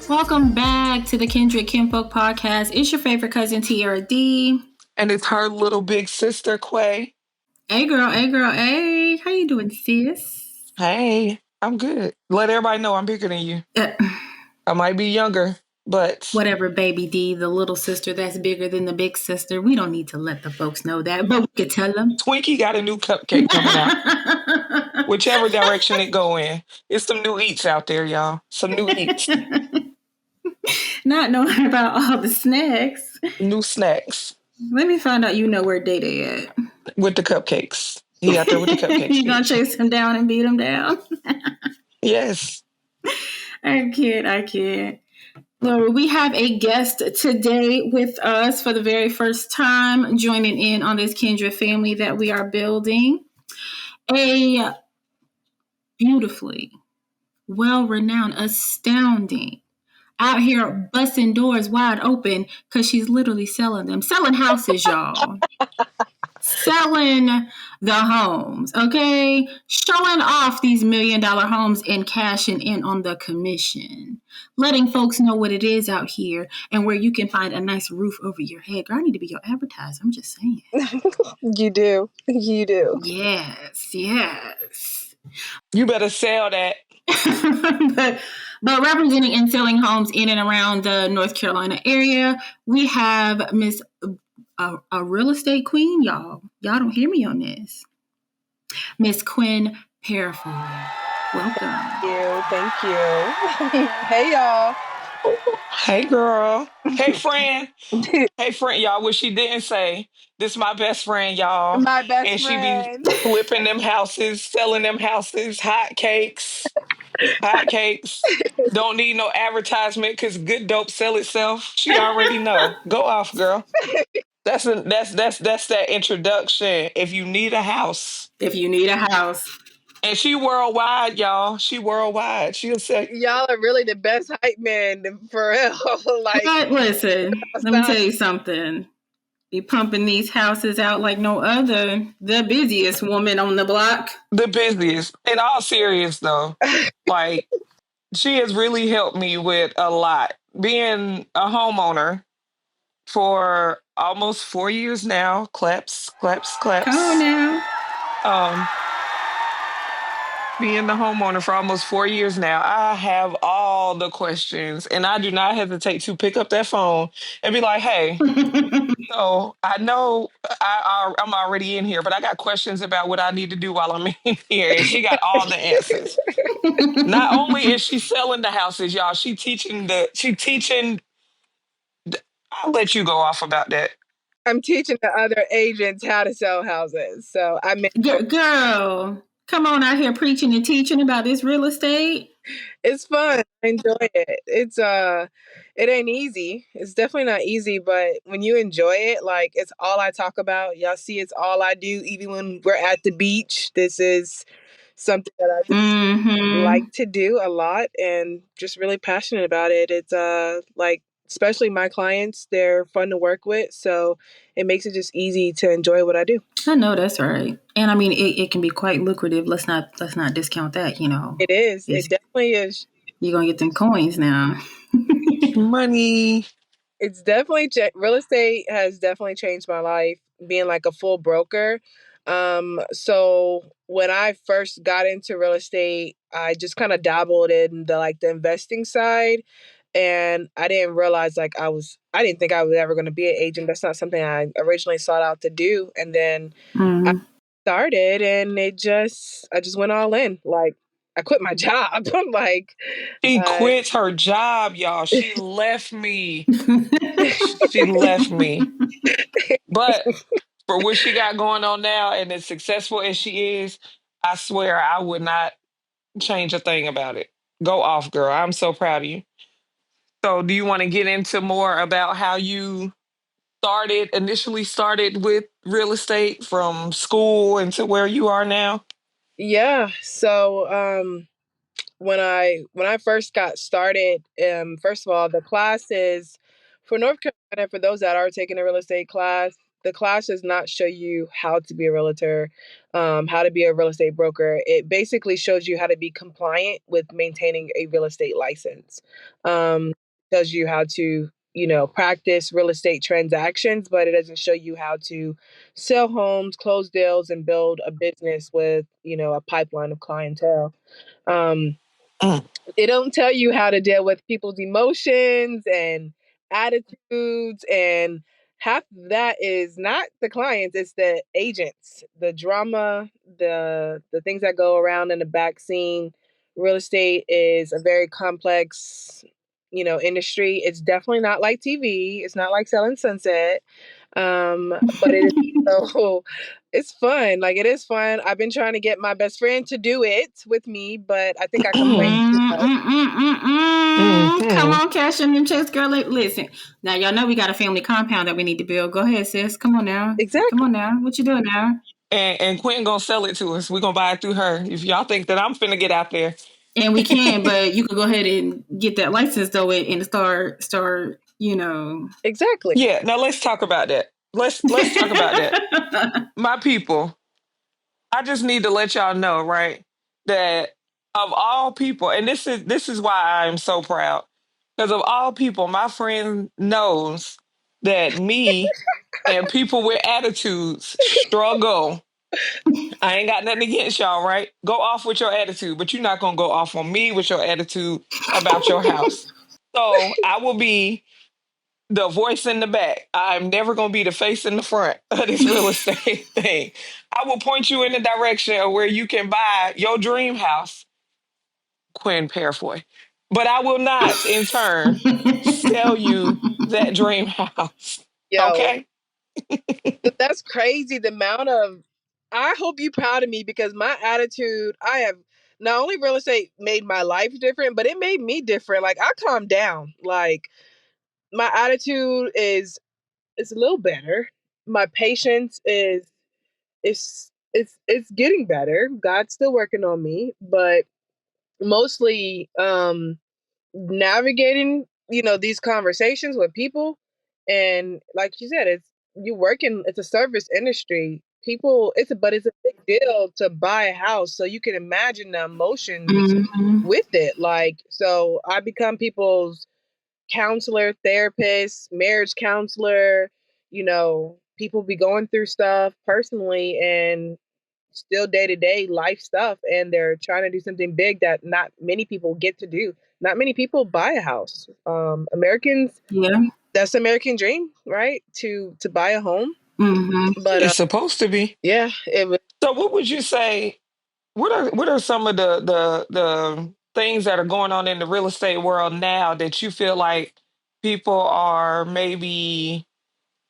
Welcome back to the Kindred Kinfolk podcast. It's your favorite cousin, Tierra D. And it's her little big sister, Quay. Hey, girl. Hey, girl. Hey. How you doing, sis? Hey, I'm good. Let everybody know I'm bigger than you. Uh, I might be younger, but Whatever, baby D, the little sister that's bigger than the big sister. We don't need to let the folks know that, but we could tell them. Twinkie got a new cupcake coming out. Whichever direction it go in. It's some new eats out there, y'all. Some new eats. Not knowing about all the snacks. New snacks. Let me find out you know where Day at. With the cupcakes. He out there with the cupcakes. You gonna chase him down and beat him down? Yes. I can't. Well, we have a guest today with us for the very first time, joining in on this Kindred family that we are building. A beautifully, well-renowned, astounding, out here busting doors wide open because she's literally selling houses, y'all. Selling the homes, okay? Showing off these $1 million homes and cashing in on the commission. Letting folks know what it is out here and where you can find a nice roof over your head. Girl, I need to be your advertiser. I'm just saying. You do. Yes. You better sell that. but representing and selling homes in and around the North Carolina area, we have Miss a real estate queen, y'all. Y'all don't hear me on this. Miss Quinn Peurifoy. Welcome. Thank you. Hey, y'all. Hey, girl. Hey, friend. Hey, friend, y'all. What she didn't say, this my best friend, y'all. My best and friend. She be flipping them houses, selling them houses, hot cakes. Don't need no advertisement because good dope sell itself. She already know. Go off, girl. That's that introduction. If you need a house. And she worldwide, y'all. She worldwide. She'll say, y'all are really the best hype man for real. But listen, let me tell you something. Be pumping these houses out like no other. The busiest woman on the block. The busiest. In all serious though, like she has really helped me with a lot. Being a homeowner for almost 4 years now. Claps. Come on now. Being the homeowner for almost 4 years now, I have all the questions, and I do not hesitate to pick up that phone and be like, "Hey, so I know I'm already in here, but I got questions about what I need to do while I'm in here." And she got all the answers. Not only is she selling the houses, y'all, she teaching. I'll let you go off about that. I'm teaching the other agents how to sell houses. So I mean, girl, come on out here preaching and teaching about this real estate. It's fun. I enjoy it. It ain't easy. It's definitely not easy, but when you enjoy it, like it's all I talk about. Y'all see, it's all I do. Even when we're at the beach, this is something that I just like to do a lot and just really passionate about it. It's like, especially my clients, they're fun to work with, so it makes it just easy to enjoy what I do. I know that's right. And I mean it can be quite lucrative. Let's not discount that, you know. It is. It definitely is. You're gonna get them coins now. Money. It's definitely real estate has definitely changed my life, being like a full broker. So when I first got into real estate, I just kind of dabbled in the investing side, and I didn't realize I didn't think I was ever going to be an agent. That's not something I originally sought out to do. And then I started, and I just went all in. Like, I quit my job. She quit her job, y'all. She left me. She left me. But for what she got going on now, and as successful as she is, I swear I would not change a thing about it. Go off, girl. I'm so proud of you. So do you want to get into more about how you initially started with real estate from school into where you are now? Yeah. So when I first got started, first of all, the classes for North Carolina, for those that are taking a real estate class, the class does not show you how to be a realtor, how to be a real estate broker. It basically shows you how to be compliant with maintaining a real estate license. Tells you how to, practice real estate transactions, but it doesn't show you how to sell homes, close deals, and build a business with, a pipeline of clientele. Um, Mm. they don't tell you how to deal with people's emotions and attitudes, and half of that is not the clients, it's the agents, the drama, the things that go around in the back scene. Real estate is a very complex, industry. It's definitely not like TV. It's not like selling sunset. But it is so it's fun. Like, it is fun. I've been trying to get my best friend to do it with me, but I think I complain too much. Come Mm-hmm. on, cash in them checks, girl. Listen, now y'all know we got a family compound that we need to build. Go ahead, sis. Come on now. Come Exactly. on now. What you doing now? And Quinn gonna sell it to us. We're gonna buy it through her. If y'all think that I'm finna get out there. And we can, but you can go ahead and get that license though, and start. Exactly. Yeah, now let's talk about that. Let's talk about that. My people, I just need to let y'all know, right? That of all people, and this is why I'm so proud. Because of all people, my friend knows that me and people with attitudes struggle. I ain't got nothing against y'all, right? Go off with your attitude, but you're not gonna go off on me with your attitude about your house. So I will be the voice in the back. I'm never gonna be the face in the front of this real estate thing. I will point you in the direction of where you can buy your dream house, Quinn Peurifoy. But I will not, in turn, sell you that dream house. Yo, Okay? that's crazy. The amount of I hope you proud of me, because my attitude, I have not only real estate made my life different, but it made me different. Like, I calmed down. Like, my attitude is a little better. My patience it's getting better. God's still working on me, but mostly navigating, these conversations with people. And like you said, it's a service industry. People, it's a big deal to buy a house. So you can imagine the emotions Mhm. with it. Like, so I become people's counselor, therapist, marriage counselor. People be going through stuff personally and still day to day life stuff, and they're trying to do something big that not many people get to do. Not many people buy a house. Americans, Yeah. that's the American dream, right? To buy a home. Mhm. But It's supposed to be. yeah, it was. So what would you say? What are some of the things that are going on in the real estate world now that you feel like people are maybe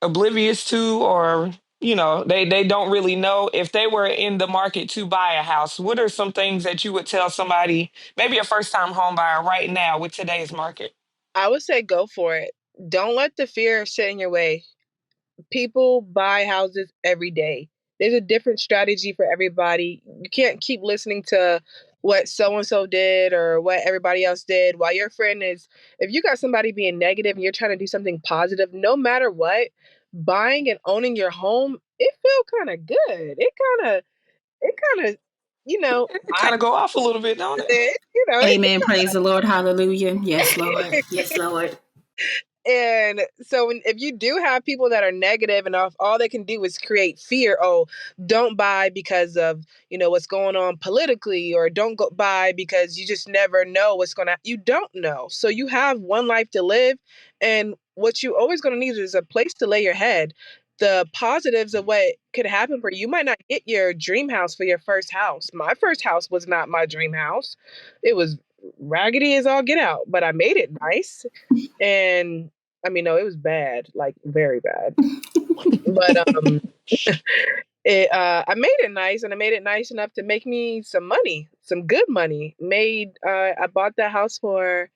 oblivious to, or they don't really know if they were in the market to buy a house? What are some things that you would tell somebody, maybe a first time home buyer right now with today's market? I would say go for it. Don't let the fear sit in your way. People buy houses every day. There's a different strategy for everybody. You can't keep listening to what so and so did or what everybody else did while your friend is. If you got somebody being negative and you're trying to do something positive, no matter what, buying and owning your home, it feel kind of good. It kind of, It I kind of go off a little bit, don't it? it, you know, Amen. Praise the Lord. Hallelujah. Yes, Lord. Yes, Lord. And so if you do have people that are negative and all they can do is create fear, oh, don't buy because of, what's going on politically, or don't go buy because you just never know what's going to, you don't know. So you have one life to live, and what you always going to need is a place to lay your head. The positives of what could happen for you, you might not get your dream house for your first house. My first house was not my dream house. It was raggedy as all get out, but I made it nice. And I mean, no, it was bad, like very bad. But I made it nice, and I made it nice enough to make me some money, some good money. I bought that house for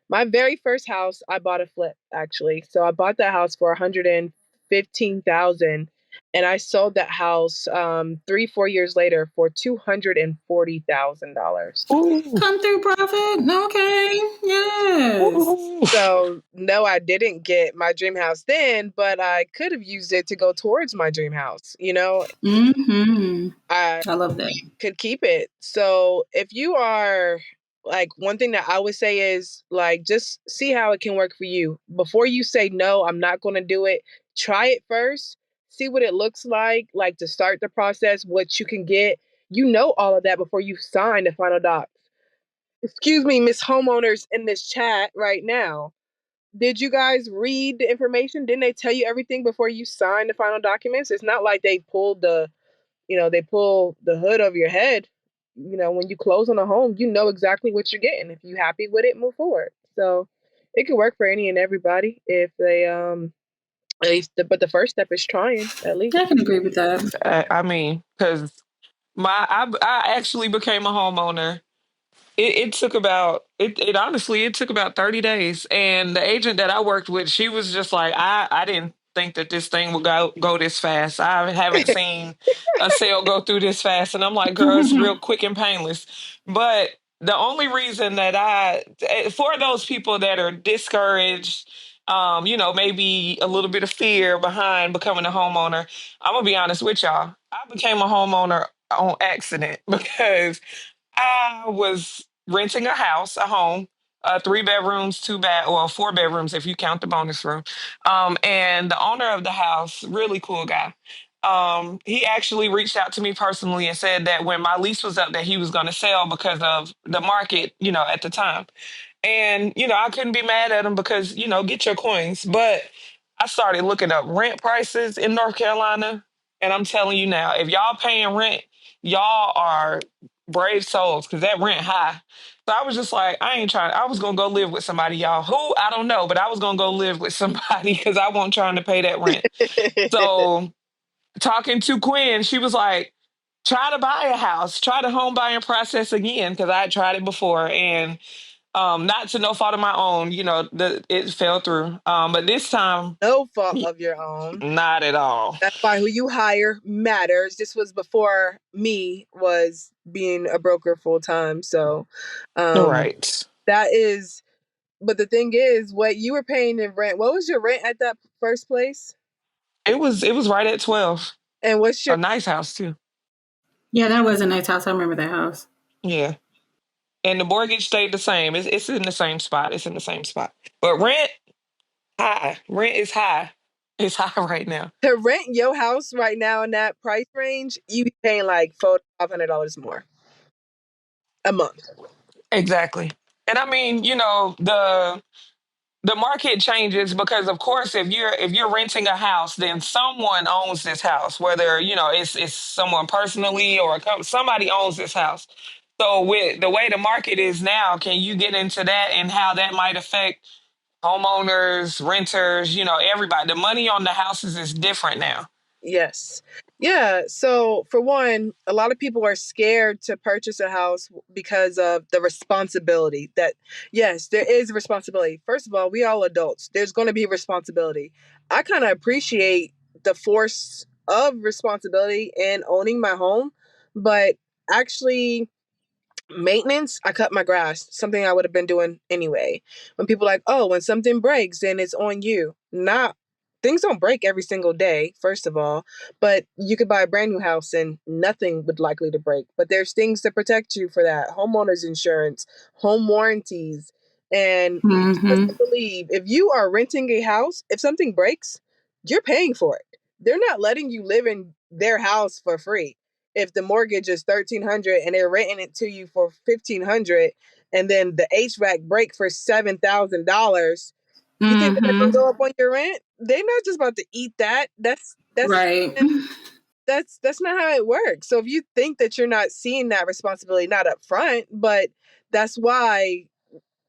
my very first house. I bought a flip, actually. So I bought that house for 115,000, and I sold that house 3-4 years later for $240,000. Ooh. Come through, Prophet. Okay. Yes. Ooh. So no, I didn't get my dream house then, but I could have used it to go towards my dream house. Mm-hmm. I I love that. could keep it. So if you are like, one thing that I would say is like, just see how it can work for you before you say no, I'm not going to do it. Try it first, see what it looks like to start the process, what you can get. All of that before you sign the final docs. Excuse me, Miss Homeowners in this chat right now. Did you guys read the information? Didn't they tell you everything before you sign the final documents? It's not like they pull the hood over your head. When you close on a home, you know exactly what you're getting. If you're happy with it, move forward. So it could work for any and everybody if they at least. But the first step is trying at least. I can agree with that. I mean, because I actually became a homeowner. It took about it honestly it took about 30 days, and the agent that I worked with, she was just like, I didn't think that this thing would go this fast. I haven't seen a sale go through this fast. And I'm like, girl, it's real quick and painless. But the only reason that for those people that are discouraged, maybe a little bit of fear behind becoming a homeowner, I'm gonna be honest with y'all. I became a homeowner on accident because I was renting a home, 3 bedrooms, 4 bedrooms if you count the bonus room. And the owner of the house, really cool guy. He actually reached out to me personally and said that when my lease was up, that he was going to sell because of the market, at the time. And, I couldn't be mad at him because, get your coins. But I started looking up rent prices in North Carolina. And I'm telling you now, if y'all paying rent, y'all are brave souls because that rent high. So I was just like, I ain't trying. I was gonna go live with somebody, y'all. Who I don't know, but I was gonna go live with somebody because I wasn't trying to pay that rent. So talking to Quinn, she was like, try to buy a house, try the home buying process again because I had tried it before, and not to no fault of my own, it fell through. But this time, No fault of your own. not at all. That's why who you hire matters. This was before me was being a broker full time. So Right. that is, but the thing is, what you were paying in rent, what was your rent at that first place? It was right at 12. And what's A your nice house too. Yeah, that was a nice house. I remember that house. Yeah. And the mortgage stayed the same. It's in the same spot. It's in the same spot. But rent, high. Rent is high. It's high right now. to rent your house right now in that price range, you be paying like $400-$500 more a month. Exactly. And I mean, the market changes because of course if you're renting a house, then someone owns this house, whether it's someone personally or somebody owns this house. So with the way the market is now, can you get into that and how that might affect homeowners, renters, everybody? The money on the houses is different now. Yes. Yeah. So, for one, a lot of people are scared to purchase a house because of the responsibility that, yes, there is responsibility. First of all, we all adults. There's going to be responsibility. I kind of appreciate the force of responsibility in owning my home, but actually, maintenance, I cut my grass, something I would have been doing anyway. When people are like, oh, when something breaks, then it's on you. Not Things don't break every single day, first of all, but you could buy a brand new house and nothing would likely to break. But there's things to protect you for that. Homeowners insurance, home warranties. And you just Mm-hmm. believe if you are renting a house, if something breaks, you're paying for it. They're not letting you live in their house for free. If the mortgage is 1,300 and they're renting it to you for 1,500, and then the HVAC break for $7,000, you think they're gonna Mm-hmm. go up on your rent? They're not just about to eat that. Right. That's not how it works. So if you think that you're not seeing that responsibility, not up front, but that's why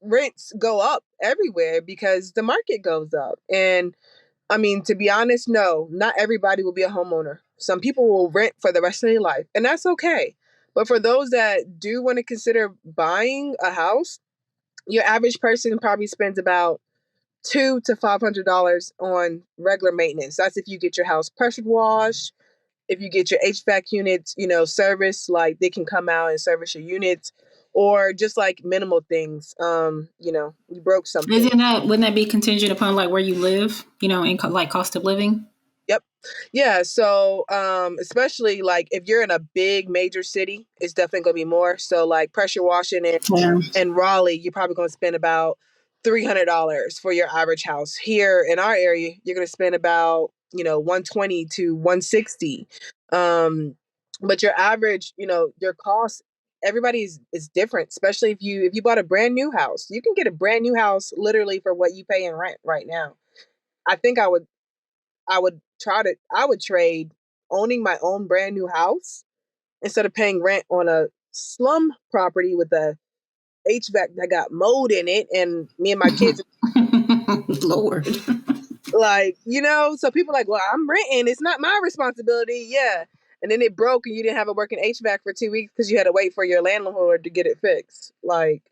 rents go up everywhere because the market goes up. And I mean, to be honest, no, not everybody will be a homeowner. Some people will rent for the rest of their life, and that's okay. But for those that do want to consider buying a house, your average person probably spends about $200 to $500 on regular maintenance. That's if you get your house pressure washed, if you get your HVAC units, service, like they can come out and service your units, or just like minimal things. You broke something. Isn't that wouldn't that be contingent upon like where you live? In like cost of living. Yep. Yeah. So, especially like if you're in a big major city, it's definitely gonna be more. So, like pressure washing Yeah. in Raleigh, you're probably gonna spend about $300 for your average house. Here in our area, you're gonna spend about 120 to 160. Um, but your average, your cost, everybody is different. Especially if you bought a brand new house, you can get a brand new house literally for what you pay in rent right now. I think I would trade owning my own brand new house instead of paying rent on a slum property with a HVAC that got mold in it, and me and my kids Lord. so people are like, well, I'm renting. It's not my responsibility. Yeah. And then it broke and you didn't have a working HVAC for 2 weeks because you had to wait for your landlord to get it fixed. Like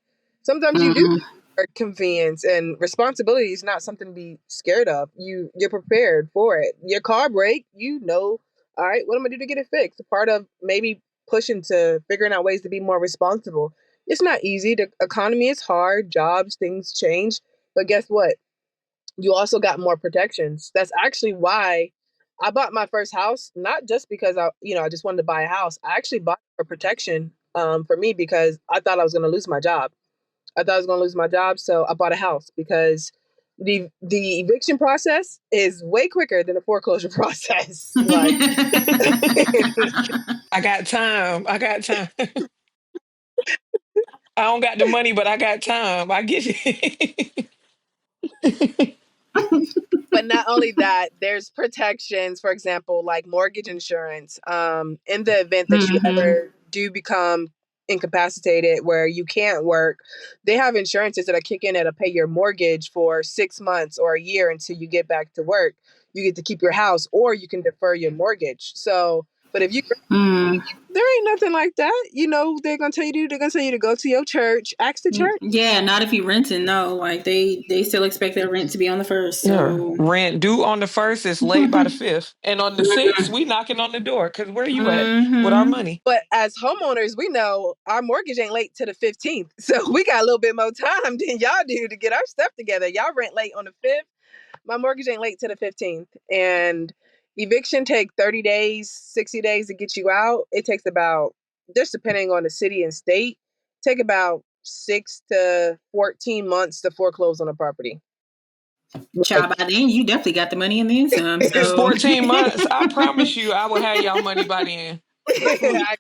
sometimes you do Mm-hmm. convenience, and responsibility is not something to be scared of. You're prepared for it. Your car break, all right, what am I gonna do to get it fixed? A part of maybe pushing to figuring out ways to be more responsible. It's not easy. The economy is hard, jobs, things change. But guess what? You also got more protections. That's actually why I bought my first house, not just because I just wanted to buy a house. I actually bought for protection for me because I thought I was going to lose my job. I thought I was going to lose my job, so I bought a house because the eviction process is way quicker than the foreclosure process. Like, I got time. I got time. I don't got the money, but I got time. I get it. but not only that, there's protections, for example, like mortgage insurance. In the event that you Mm-hmm. ever do become incapacitated where you can't work, they have insurances that are kicking in to pay your mortgage for 6 months or a year until you get back to work. You get to keep your house or you can defer your mortgage. So, but if you Mm. there ain't nothing like that. They're gonna tell you to go to your church, ask the church. Yeah, not if you renting. No, like they still expect their rent to be on the first. Yeah. So. Rent due on the first is late by the fifth. And on the sixth, we knocking on the door. Cause where you at with our Mm-hmm. money? But as homeowners, we know our mortgage ain't late to the 15th. So we got a little bit more time than y'all do to get our stuff together. Y'all rent late on the 5th. My mortgage ain't late to the 15th. And eviction take 30 days, 60 days to get you out. It takes about, just depending on the city and state, take about 6 to 14 months to foreclose on a property. Like, Child, by then you definitely got the money and then some. So 14 months. I promise you I will have y'all money by then.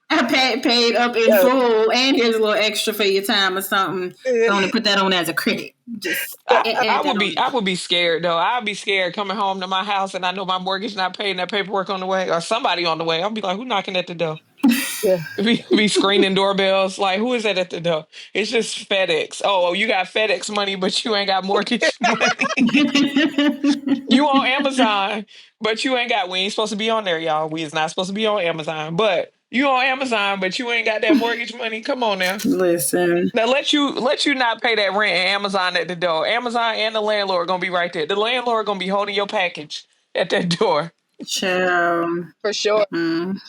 I paid up in full, and here's a little extra for your time or something. I want to put that on as a credit. Just I add that would be on. I would be scared though. I'd be scared coming home to my house and I know my mortgage not paid and that paperwork on the way or somebody on the way. I'll be like, who knocking at the door? yeah. Be screening doorbells. Like, who is that at the door? It's just FedEx. Oh, you got FedEx money, but you ain't got mortgage money. You on Amazon, but you ain't got. We ain't supposed to be on there, y'all. We is not supposed to be on Amazon, but you on Amazon, but you ain't got that mortgage money. Come on now. Listen, Now let you not pay that rent and Amazon at the door. Amazon and the landlord gonna be right there. The landlord gonna be holding your package at that door. child. For sure. Mm.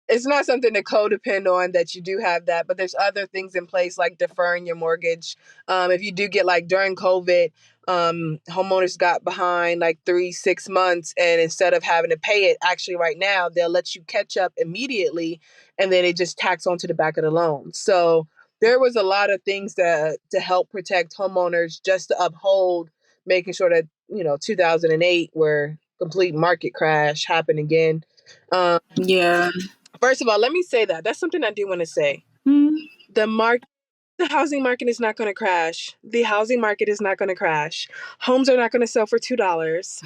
It's not something to codepend on that you do have that, but there's other things in place like deferring your mortgage. If you do get like during COVID, homeowners got behind like 3, 6 months, and instead of having to pay it, actually right now they'll let you catch up immediately, and then it just tacks onto the back of the loan. So there was a lot of things to help protect homeowners just to uphold, making sure that 2008 where complete market crash happened again. Um, Yeah. First of all, let me say that's something I do want to say. Mm. The market, the housing market is not going to crash. The housing market is not going to crash. Homes are not going to sell for $2.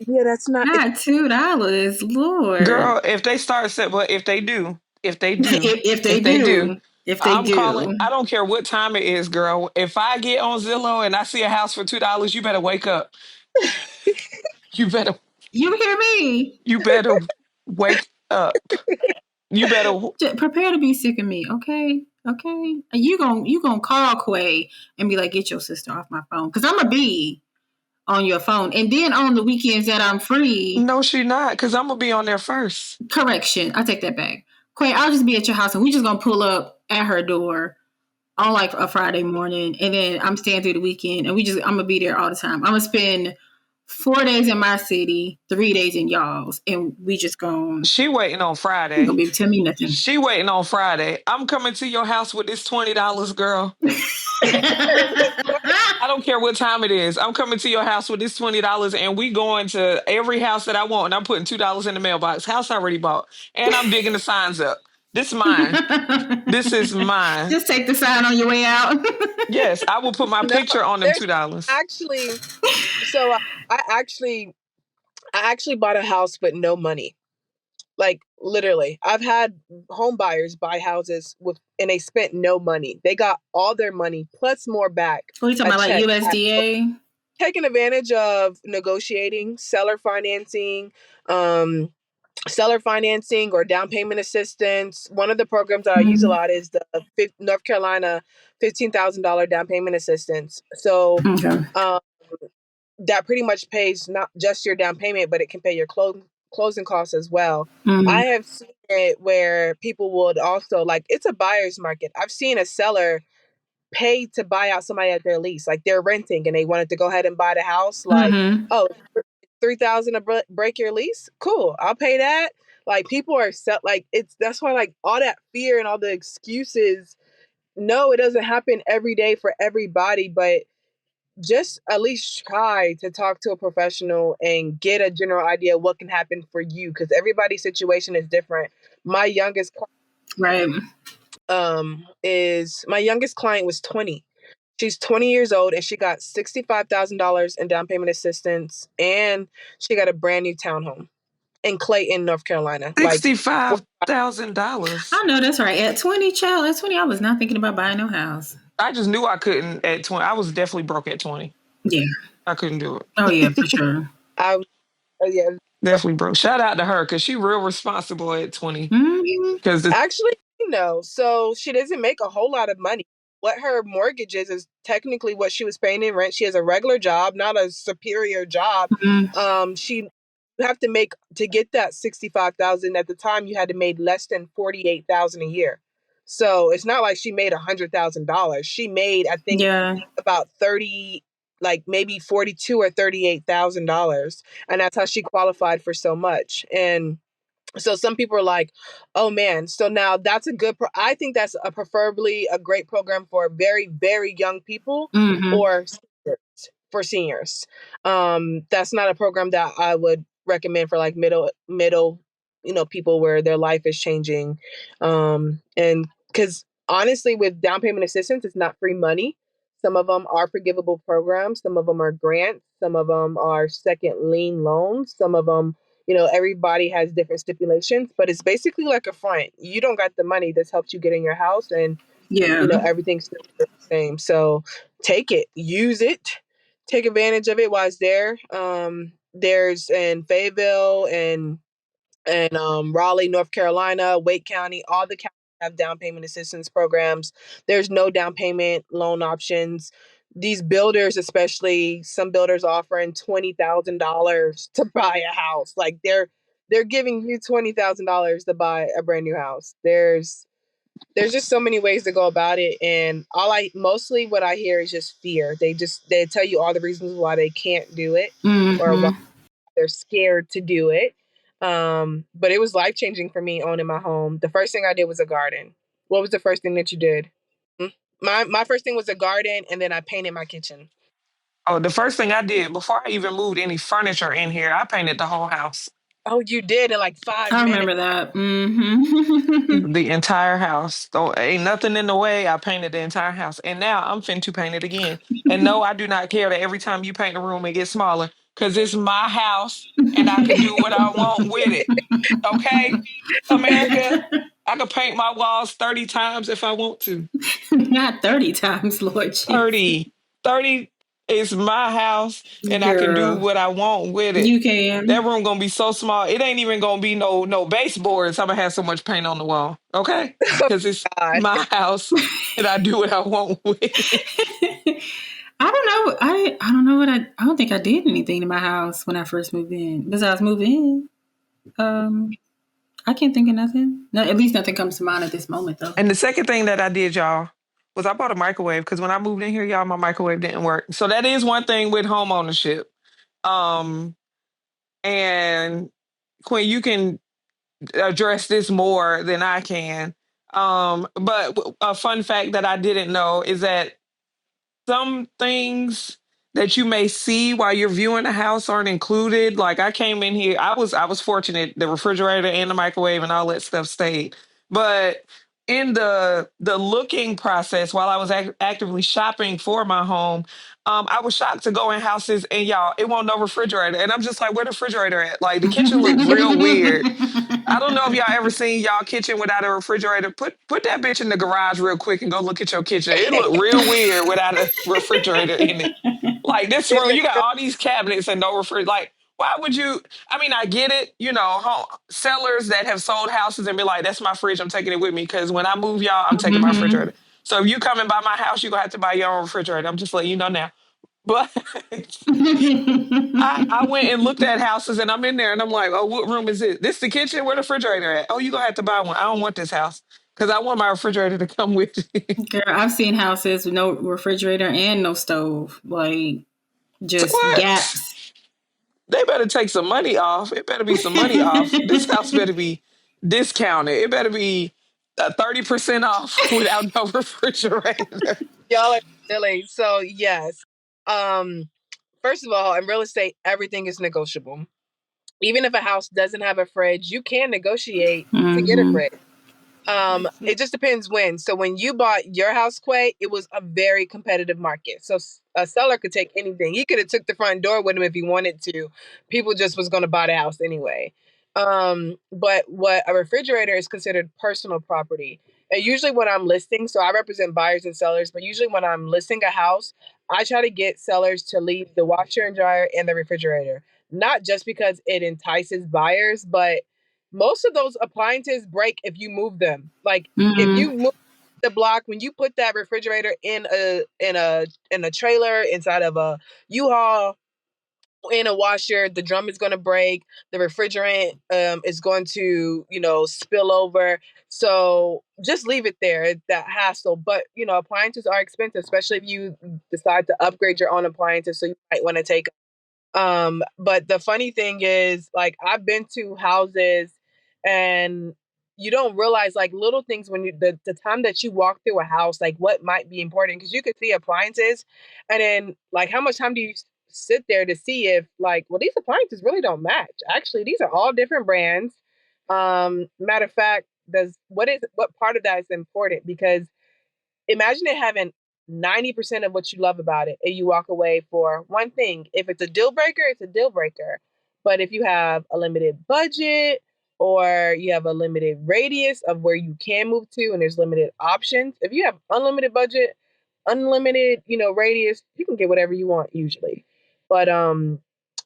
Yeah, that's not. Not $2, Lord. Girl, if they start set, but if they do, If they if they do, do, if they I'm calling. do, I don't care what time it is, girl. If I get on Zillow and I see a house for $2, you better wake up. You better, you hear me? you better wake up. You better. Prepare to be sick of me, okay? Okay, you gonna call Quay and be like, get your sister off my phone because I'm gonna be on your phone, and then on the weekends that I'm free. No, she not, because I'm gonna be on there first. Correction, I take that back. Quay, I'll just be at your house and we just gonna pull up at her door on like a Friday morning, and then I'm staying through the weekend, and I'm gonna be there all the time. I'm gonna spend 4 days in my city, 3 days in y'all's, and we just gonna She waiting on you gonna Friday. be able to tell me nothing. She waiting on Friday. I'm coming to your house with this $20, girl. I don't care what time it is. I'm coming to your house with this $20, and we going to every house that I want, and I'm putting $2 in the mailbox. House already bought, and I'm digging the signs up. This is mine. This is mine. Just take the sign on your way out. Yes, I will put my No, picture on them there's $2. actually so I actually I actually bought a house with no money. Like literally, I've had home buyers buy houses with and they spent no money. They got all their money plus more back. What are you talking A about, like check. USDA? Taking advantage of negotiating, um, seller financing or down payment assistance. One of the programs that I use a Mm-hmm. lot is the North Carolina $15,000 down payment assistance. So Okay. um, that pretty much pays not just your down payment, but it can pay your closing costs as well. Mm-hmm. I have seen it where people would also like it's a buyer's market. I've seen a seller pay to buy out somebody at their lease, like they're renting and they wanted to go ahead and buy the house. Like, Mm-hmm. oh, 3,000 to break your lease. Cool, I'll pay that. Like people are set. Like it's that's why like all that fear and all the excuses. No, it doesn't happen every day for everybody, but just at least try to talk to a professional and get a general idea of what can happen for you because everybody's situation is different. My youngest Right. my youngest client was 20. She's 20 years old and she got $65,000 in down payment assistance and she got a brand new townhome in Clayton, North Carolina. Like $65,000. I know that's right. At 20, child, at 20, I was not thinking about buying no house. I just knew I couldn't at 20. I was definitely broke at 20. Yeah. I couldn't do it. Oh yeah, for sure. I yeah. Definitely broke. Shout out to her because she real responsible at 20. Mm-hmm. Because the Actually, no. So she doesn't make a whole lot of money. What her mortgage is technically what she was paying in rent. She has a regular job, not a superior job. She you have to make to get that 65,000 at the time you had to make less than 48,000 a year. So it's not like she made $100,000. She made I think Yeah. about 30 like maybe 42 or $38,000 and that's how she qualified for so much. And so some people are like, oh man, so now that's a good I think that's a preferably a great program for very very young people Mm-hmm. or for seniors. That's not a program that I would recommend for like middle people where their life is changing. And because honestly with down payment assistance it's not free money. Some of them are forgivable programs, some of them are grants, some of them are second lien loans, some of them everybody has different stipulations, but it's basically like a front. You don't got the money. This helps you get in your house, and Yeah. everything's still the same. So take it, use it, take advantage of it while it's there. There's in Fayetteville and Raleigh, North Carolina, Wake County, all the counties have down payment assistance programs. There's no down payment loan options. These builders, especially some builders offering $20,000 to buy a house. Like they're giving you $20,000 to buy a brand new house. There's just so many ways to go about it, and all I mostly what I hear is just fear. They tell you all the reasons why they can't do it or why Mm-hmm. they're scared to do it. But it was life changing for me owning my home. The first thing I did was a garden. What was the first thing that you did? My first thing was a garden, and then I painted my kitchen. oh, the first thing I did before I even moved any furniture in here, I painted the whole house. Oh, you did in like 5 minutes. I remember that. Mm-hmm. The entire house. So ain't nothing in the way. I painted the entire house. And now I'm fin to paint it again. And no, I do not care that every time you paint a room, it gets smaller. Because it's my house and I can do what I want with it. Okay? America, I can paint my walls 30 times if I want to. Not 30 times, Lord Jesus. 30. 30. It's my house and I can do Girl, what I want with it. you That can. room gonna be so small. It ain't even gonna be no baseboards. I'm gonna have so much paint on the wall. Okay? Because it's God. my house and I do what I want with it. I don't know. I don't know what I don't think I did anything to my house when I first moved in. Besides move in. I can't think of nothing. No, at least nothing comes to mind at this moment though. And the second thing that I did, y'all, was I bought a microwave because when I moved in here, y'all, my microwave didn't work. So that is one thing with home ownership. Um, and Quinn, you can address this more than I can. But a fun fact that I didn't know is that some things that you may see while you're viewing a house aren't included. Like I came in here, I was fortunate, the refrigerator and the microwave and all that stuff stayed. But in the looking process, while I was actively shopping for my home, I was shocked to go in houses and y'all, it won't no refrigerator, and I'm just like, where the refrigerator at? Like the kitchen looked real weird. I don't know if y'all ever seen y'all kitchen without a refrigerator. Put that bitch in the garage real quick and go look at your kitchen. It looked real weird without a refrigerator in it. Like this room, you got all these cabinets and no refrigerator. Like, why would you? I mean, I get it. You know, sellers that have sold houses and be like, "That's my fridge. I'm taking it with me because when I move y'all, I'm taking my Mhm. refrigerator." So if you come and buy my house, you're gonna have to buy your own refrigerator. I'm just letting you know now. But I went and looked at houses and I'm in there and I'm like, oh, what room is it? This the kitchen? Where the refrigerator at? Oh, you're gonna have to buy one. I don't want this house because I want my refrigerator to come with it. Girl, I've seen houses with no refrigerator and no stove, like just What? gaps. They better take some money off. It better be some money off. This house better be discounted. It better be 30% off without no refrigerator. Y'all are silly. So yes. Um, First of all, in real estate, everything is negotiable. Even if a house doesn't have a fridge, you can negotiate to get a Hmm. fridge. It just depends when. So when you bought your house, Quay, it was a very competitive market. So a seller could take anything. He could have took the front door with him if he wanted to. People just was going to buy the house anyway. But what a refrigerator is considered personal property. And usually when I'm listing, so I represent buyers and sellers, but usually when I'm listing a house, I try to get sellers to leave the washer and dryer and the refrigerator. Not just because it entices buyers, but most of those appliances break if you move them. Like if you Hmm. move the block, when you put that refrigerator in a trailer inside of a U-Haul in a washer, the drum is going to break. The refrigerant is going to spill over. So just leave it there. It's that hassle. But appliances are expensive, especially if you decide to upgrade your own appliances. So you might want to take but the funny thing is, like, I've been to houses and you don't realize like little things when the time that you walk through a house, like what might be important because you could see appliances and then like how much time do you sit there to see if like, well, these appliances really don't match. Actually, these are all different brands. Matter of fact, does what part of that is important because imagine it having 90% of what you love about it and you walk away for one thing. If it's a deal breaker, it's a deal breaker. But if you have a limited budget or you have a limited radius of where you can move to and there's limited options, if you have unlimited budget, unlimited, radius, you can get whatever you want usually. But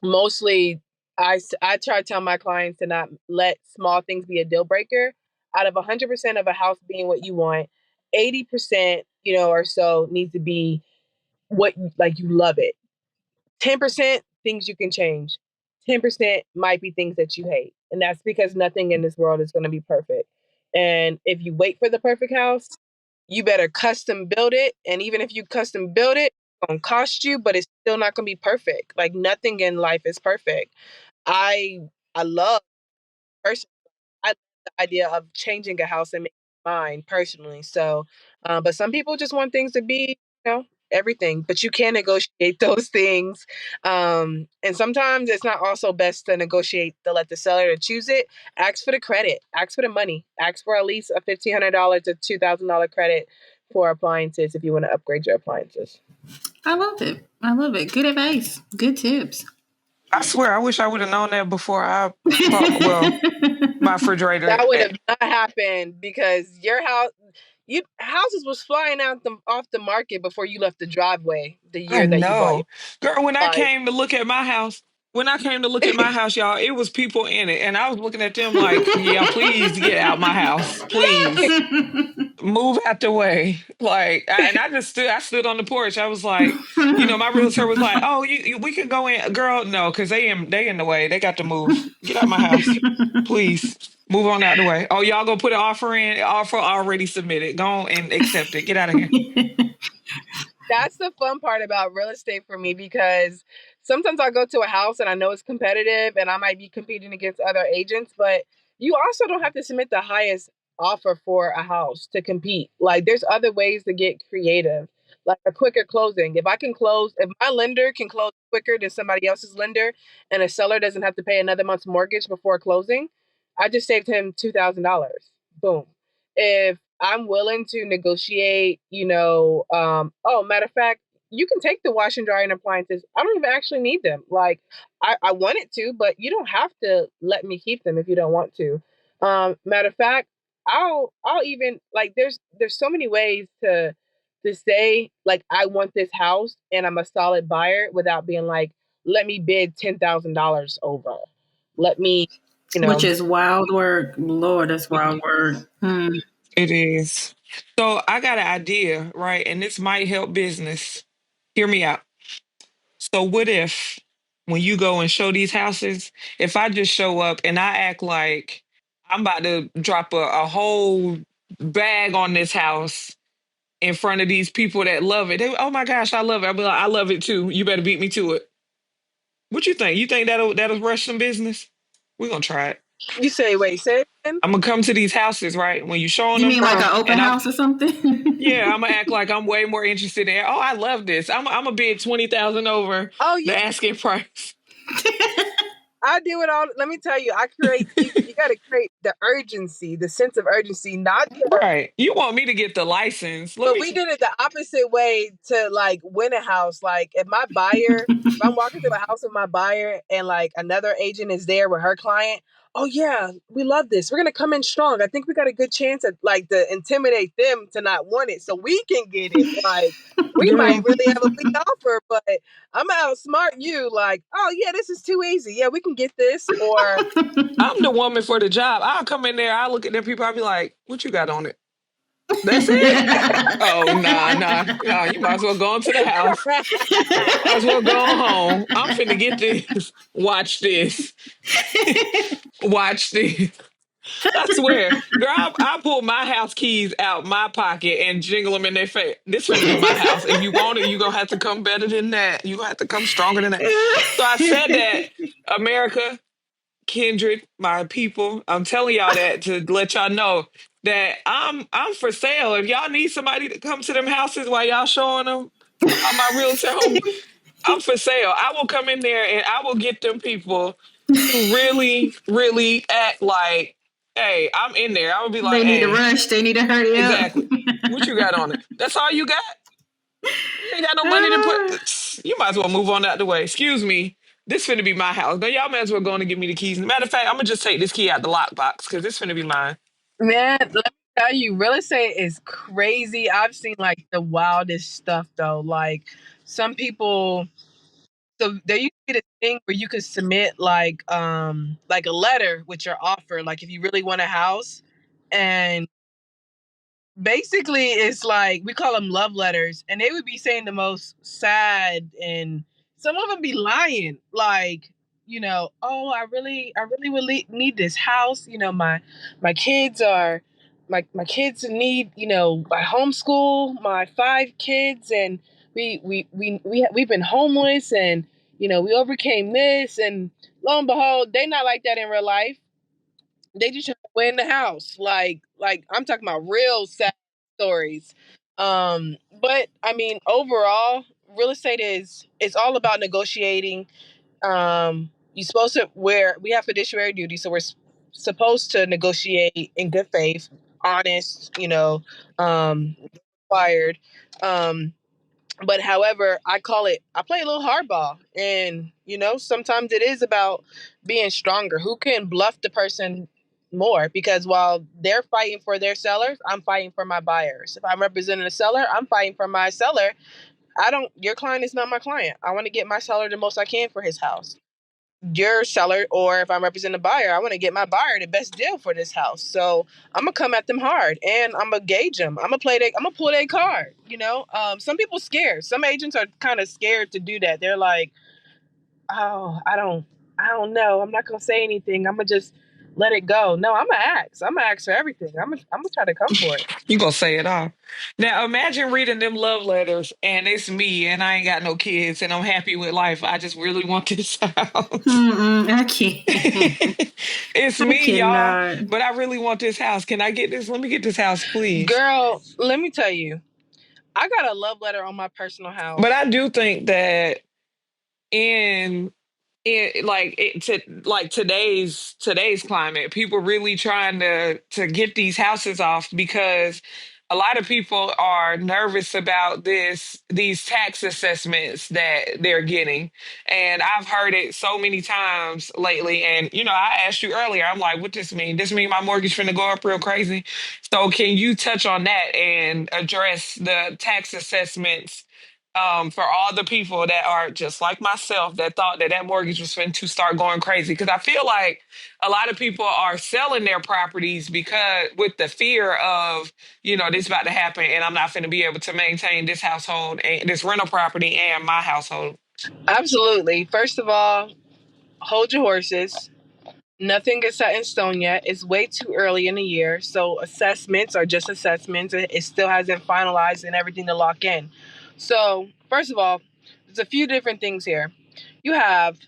mostly I try to tell my clients to not let small things be a deal breaker. Out of 100% of a house being what you want, 80%, or so needs to be what like you love it. 10% things you can change. 10% might be things that you hate. And that's because nothing in this world is going to be perfect. And if you wait for the perfect house, you better custom build it. And even if you custom build it, it's going to cost you, but it's still not going to be perfect. Like nothing in life is perfect. I I love personally I love the idea of changing a house and making it mine personally. So, but some people just want things to be, everything. But you can negotiate those things. And sometimes it's not also best to negotiate to let the seller to choose it. Ask for the credit. Ask for the money. Ask for at least a $1,500 to $2,000 credit for appliances if you want to upgrade your appliances. I love it. I love it. Good advice. Good tips. I swear, I wish I would have known that before I bought, well, my refrigerator. That would have not happened because your house, houses was flying out off the market before you left the driveway the I year that you bought your know. Girl, when I life. came to look at my house, y'all, it was people in it. And I was looking at them like, yeah, please get out my house. Please. Move out the way. Like, I stood on the porch. I was like, my realtor was like, oh, we could go in. Girl, no, because they in the way. They got to move. Get out my house. Please. Move on out the way. Oh, y'all gonna put an offer in? Offer already submitted. Go on and accept it. Get out of here. That's the fun part about real estate for me, because sometimes I go to a house and I know it's competitive and I might be competing against other agents, but you also don't have to submit the highest offer for a house to compete. Like, there's other ways to get creative, like a quicker closing. If my lender can close quicker than somebody else's lender and a seller doesn't have to pay another month's mortgage before closing, I just saved him $2,000. Boom. If I'm willing to negotiate, matter of fact, you can take the wash and dryer and appliances. I don't even actually need them. Like, I wanted to, but you don't have to let me keep them if you don't want to. Matter of fact, I'll even, like, there's so many ways to say, like, I want this house and I'm a solid buyer without being like, let me bid $10,000 over. Let me, Which is wild work. Lord, that's wild work. It is. So I got an idea, right? And this might help business. Hear me out. So what if when you go and show these houses, if I just show up and I act like I'm about to drop a whole bag on this house in front of these people that love it. Oh my gosh, I love it. I'll be like, I love it too. You better beat me to it. What you think? You think that'll rush some business? We're gonna try it. You say, wait, say it again? I'm gonna come to these houses, right? When you showing You them, mean like an open and house or something? yeah, I'm gonna act like I'm way more interested in. Oh, I love this. I'm gonna bid 20,000 over Oh yeah, the asking price. I do it all. Let me tell you, I create. You got to create the urgency, the sense of urgency, not just. Right. You want me to get the license? Let But me. we did it the opposite way to, like, win a house. Like, if I'm walking through a house with my buyer and like another agent is there with her client, oh yeah, we love this. We're gonna come in strong. I think we got a good chance at, like, to intimidate them to not want it, so we can get it. Like, we might Girl, really have a weak offer, but I'm gonna outsmart you. Like, oh yeah, this is too easy. Yeah, we can get this. Or I'm the woman for the job. I'll come in there. I'll look at them people. I'll be like, "What you got on it? That's it? Oh, nah. You might as well go into the house. Might as well go home. I'm finna get this. Watch this. Watch this. I swear, girl, I pull my house keys out my pocket and jingle them in their face. This finna be my house. If you want it, you gonna have to come better than that. You gonna have to come stronger than that. So I said that, America, Kindred, my people. I'm telling y'all that to let y'all know that I'm for sale. If y'all need somebody to come to them houses while y'all showing them on my realtor home, I'm for sale. I will come in there and I will get them people to really, really act like, hey, I'm in there. I would be like, They need to hey, rush. They need to hurry up. exactly. What you got on it? That's all you got? You ain't got no money to put. You might as well move on out the way. Excuse me. This finna be my house. Now y'all might as well go on and give me the keys. Matter of fact, I'm gonna just take this key out the lockbox because this finna be mine. man, let me tell you, real estate is crazy. I've seen, like, the wildest stuff though. Like, some people. So there used to be this thing where you could submit, like a letter with your offer, like if you really want a house, and basically it's like, we call them love letters, and they would be saying the most sad, and some of them be lying, like, oh, I really would need this house. My kids are my kids need, I homeschool my 5 kids, and we've been homeless, and we overcame this, and lo and behold, they not like that in real life. They just trying to win the house. Like I'm talking about real sad stories. But I mean, overall, real estate is it's all about negotiating. You're supposed to where we have fiduciary duty, so we're supposed to negotiate in good faith, honest, required. Um, but however, I play a little hardball, and sometimes it is about being stronger. Who can bluff the person more, because while they're fighting for their sellers, I'm fighting for my buyers. If I'm representing a seller, I'm fighting for my seller. Your client is not my client. I want to get my seller the most I can for his house. Your seller, or if I'm representing a buyer, I want to get my buyer the best deal for this house. So I'm gonna come at them hard, and I'm gonna gauge them. I'm gonna pull their card. Some people scared. Some agents are kind of scared to do that. They're like, oh, I don't know. I'm not gonna say anything. I'm gonna just let it go. No, I'm gonna ask. I'm gonna ask for everything. I'm gonna try to come for it. You gonna say it all. Now imagine reading them love letters and it's me and I ain't got no kids and I'm happy with life. I just really want this house. I can't. It's I me, y'all, cannot. but I really want this house. Can I get this? Let me get this house, please. Girl, let me tell you, I got a love letter on my personal house. But I do think that in like today's climate, people really trying to get these houses off because a lot of people are nervous about these tax assessments that they're getting. And I've heard it so many times lately. And I asked you earlier, I'm like, what this mean? This mean my mortgage finna go up real crazy? So can you touch on that and address the tax assessments for all the people that are just like myself that thought that mortgage was going to start going crazy? Because I feel like a lot of people are selling their properties because with the fear of, this about to happen and I'm not going to be able to maintain this household and this rental property and my household. Absolutely. First of all, hold your horses. Nothing is set in stone yet. It's way too early in the year. So assessments are just assessments. It still hasn't finalized and everything to lock in. So, first of all, there's a few different things here. You have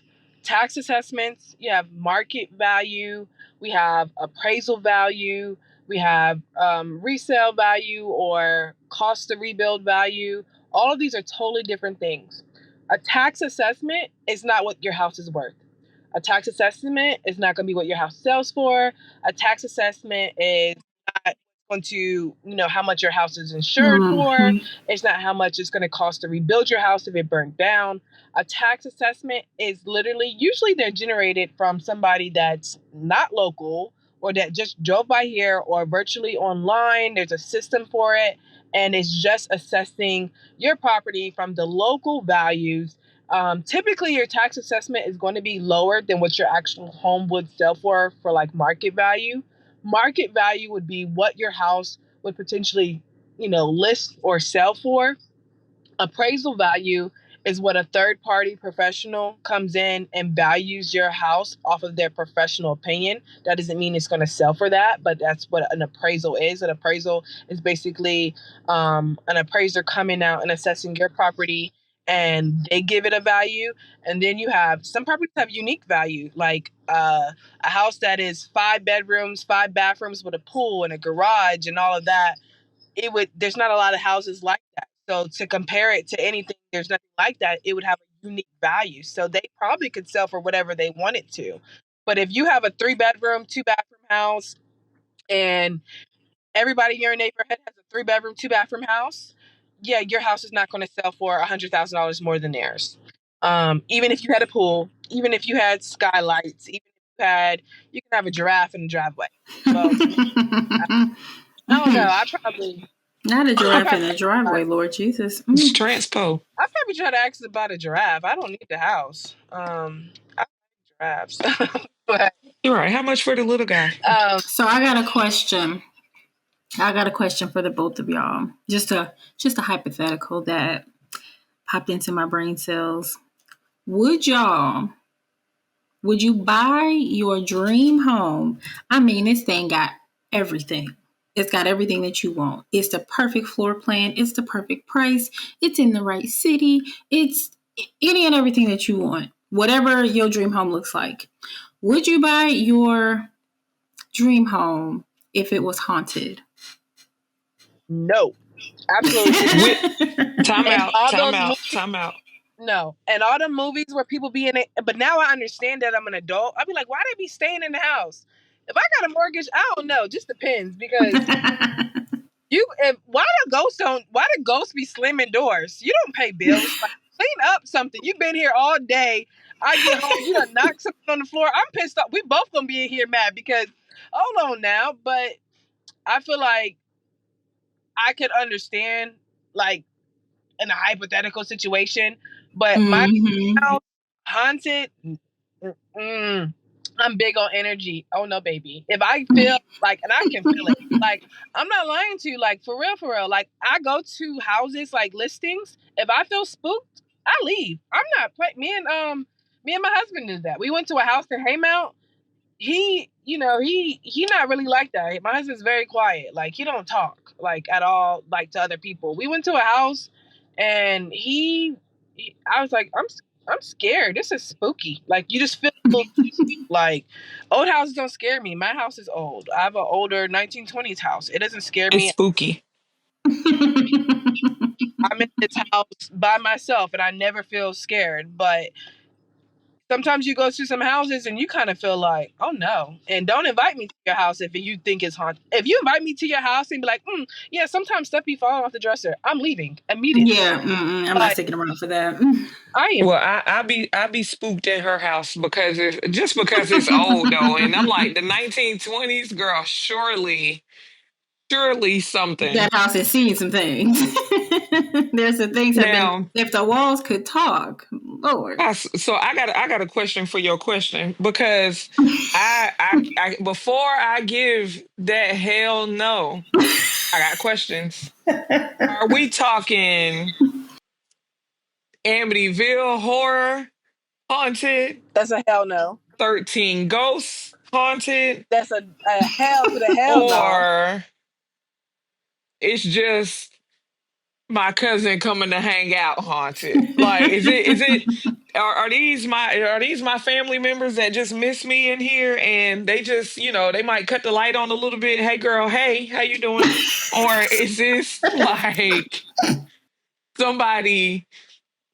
tax assessments, you have market value, we have appraisal value, we have resale value or cost to rebuild value. All of these are totally different things. A tax assessment is not what your house is worth. A tax assessment is not going to be what your house sells for. A tax assessment is not going to, how much your house is insured for. It's not how much it's going to cost to rebuild your house if it burned down. A tax assessment is literally, usually they're generated from somebody that's not local or that just drove by here or virtually online. There's a system for it. And it's just assessing your property from the local values. Typically, your tax assessment is going to be lower than what your actual home would sell for like market value. Market value would be what your house would potentially, list or sell for. Appraisal value is what a third party professional comes in and values your house off of their professional opinion. That doesn't mean it's going to sell for that, but that's what an appraisal is. An appraisal is basically an appraiser coming out and assessing your property, and they give it a value. And then you have some properties have unique value, like a house that is 5 bedrooms, 5 bathrooms with a pool and a garage and all of that. There's not a lot of houses like that. So to compare it to anything, there's nothing like that. It would have a unique value. So they probably could sell for whatever they wanted to. But if you have a 3-bedroom, 2-bathroom house and everybody in your neighborhood has a 3-bedroom, 2-bathroom house, yeah, your house is not going to sell for $100,000 more than theirs. Even if you had a pool, even if you had skylights, even if you can have a giraffe in the driveway. Well, I don't know. Not a giraffe in the driveway, Lord Jesus. It's transpo. I probably try to ask about a giraffe. I don't need the house. I like giraffes. But, You're right. How much for the little guy? So I got a question. For the both of y'all. Just a hypothetical that popped into my brain cells. Would you buy your dream home? I mean, this thing got everything. It's got everything that you want. It's the perfect floor plan. It's the perfect price. It's in the right city. It's any and everything that you want. Whatever your dream home looks like. Would you buy your dream home if it was haunted? No, absolutely. Time And out. No, and all the movies where people be in it. But now I understand that I'm an adult. I'd be like, why they be staying in the house? If I got a mortgage, I don't know. Just depends, because why the ghosts be slamming doors? You don't pay bills. Like, clean up something. You've been here all day. I get home, you done knock something on the floor. I'm pissed off. We both gonna be in here mad because hold on now, but I feel like I could understand like in a hypothetical situation, but my Mm-hmm. house haunted. I'm big on energy. Oh no, baby. If I feel like, and I can feel it, like I'm not lying to you, like for real. Like I go to houses like listings. If I feel spooked, I leave. I'm not play. Me and my husband did that. We went to a house in Haymount. He not really like that. My husband's very quiet. Like he don't talk like at all like to other people. We went to a house and I was like, I'm scared. This is spooky. Like you just feel like old houses don't scare me. My house is old. I have an older 1920s house. It doesn't scare It's me. spooky. I'm in this house by myself and I never feel scared. But sometimes you go to some houses and you kind of feel like, oh no. And don't invite me to your house if you think it's haunted. If you invite me to your house and be like, yeah, sometimes stuff be falling off the dresser, I'm leaving immediately. Yeah, I'm not Like, sticking around for that. I am. Well, I be spooked in her house because it's old though, and I'm like the 1920s girl. Surely something. That house has seen some things. There's some things have been. Now, If the walls could talk, Lord. so I got a question for your question because I before I give that hell no, I got questions. Are we talking Amityville horror haunted, That's a hell no. 13 ghosts haunted, That's a hell to the hell no. or it's just my cousin coming to hang out haunted? Like, is it are these my family members that just miss me in here and they just, they might cut the light on a little bit. Hey girl, hey, how you doing? Or is this like somebody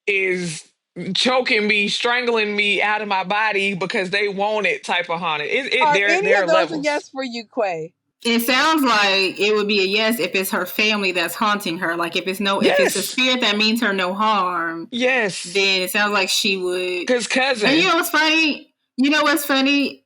is choking me, strangling me out of my body because they want it type of haunted? Are There any there of are those a levels. yes for you, Quay? It sounds like it would be a yes if it's her family that's haunting her. Like if it's a Yes. spirit that means her no harm, Yes. then it sounds like she would. Cause And you cousin. know what's funny? You know what's funny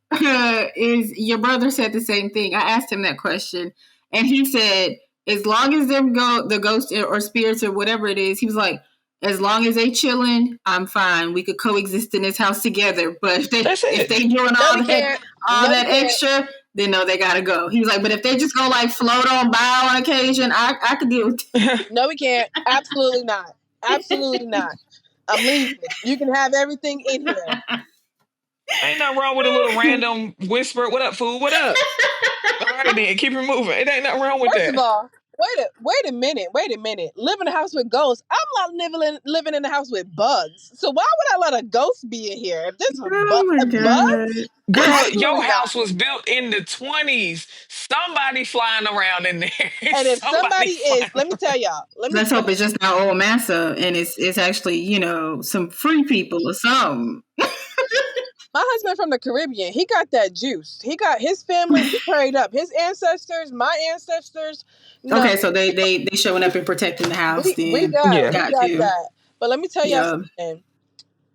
is your brother said the same thing. I asked him that question, and he said, as long as them go the ghosts or spirits or whatever it is, he was like, as long as they chilling, I'm fine. We could coexist in this house together. But That's if it. they doing No, we can't. all No, we that can't. extra, then no, they gotta go. He was like, but if they just go like float on by on occasion, I could deal with No, we can't. Absolutely not. Absolutely not. I'm leaving. You can have everything in here. Ain't nothing wrong with a little random whisper. What up, fool? What up? All right, then keep it moving. It ain't nothing wrong with First of that. all, wait a minute. Live in a house with ghosts. I'm not living in a house with bugs. So why would I let a ghost be in here? If there's Oh my god. bugs, Girl, your absolutely house not. was built in the 20s. Somebody flying around in there. And if Somebody somebody is, flying let me around. tell y'all. Let's hope it's just not old massa and it's actually, some free people or something. My husband from the Caribbean, he got that juice. He got his family. We prayed up. His ancestors, my ancestors. No, Okay, so they showing up and protecting the house we then. Yeah. we Got got to. that. But let me tell y'all Yeah. something.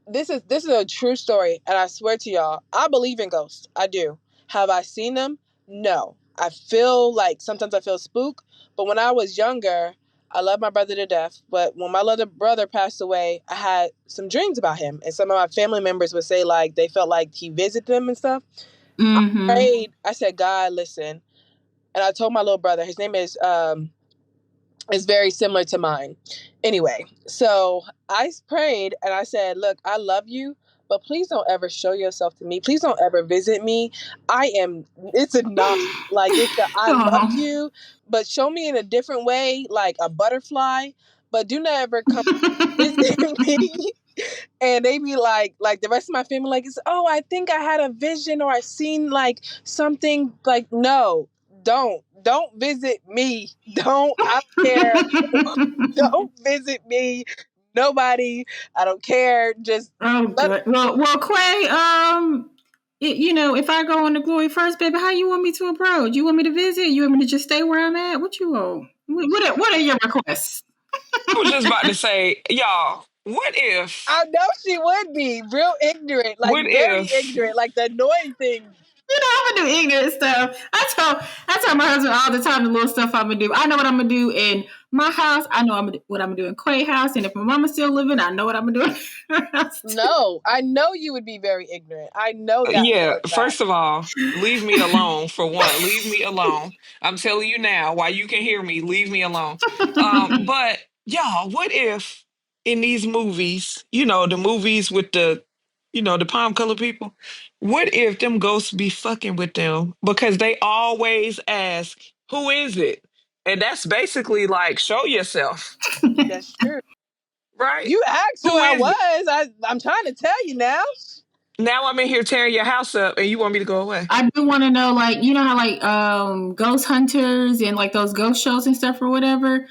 This is a true story, and I swear to y'all, I believe in ghosts. I do. Have I seen them? No. I feel like sometimes I feel spooked, but when I was younger, I love my brother to death. But when my other brother passed away, I had some dreams about him, and some of my family members would say like they felt like he visited them and stuff. I Mm-hmm. prayed. I said, God, listen, and I told my little brother. His name is very similar to mine. Anyway, so I prayed and I said, look, I love you, but please don't ever show yourself to me. Please don't ever visit me. It's enough. Like, I love Oh. you, but show me in a different way, like a butterfly, but do not ever come visit me. And they be like the rest of my family, like, oh, I think I had a vision or I seen like something. Like, no, don't visit me. I don't care. Don't visit me. Nobody. I don't care. Just Oh let. good. Well, Quay, if I go on the glory first, baby, how you want me to approach? You want me to visit? You want me to just stay where I'm at? What you want? What are your requests? I was just about to say, y'all, what if, I know she would be real ignorant, like what very if, ignorant, like the annoying thing. You know, I'm gonna do ignorant stuff. I tell my husband all the time the little stuff I'm gonna do. I know what I'm gonna do in my house. I know what I'm gonna do in Quay house. And if my mama's still living, I know what I'm gonna do in her house too. No, I know you would be very ignorant. I know that for yeah, a fact. first of all, leave me alone for one. Leave me alone. I'm telling you now, while you can hear me, leave me alone. But y'all, what if in these movies, the movies with the palm color people, what if them ghosts be fucking with them because they always ask, who is it? And that's basically like, show yourself, That's true. right? You asked who Who I is it? was. I'm trying to tell you now. Now I'm in here tearing your house up and you want me to go away. I do want to know, like, you know how like ghost hunters and like those ghost shows and stuff or whatever.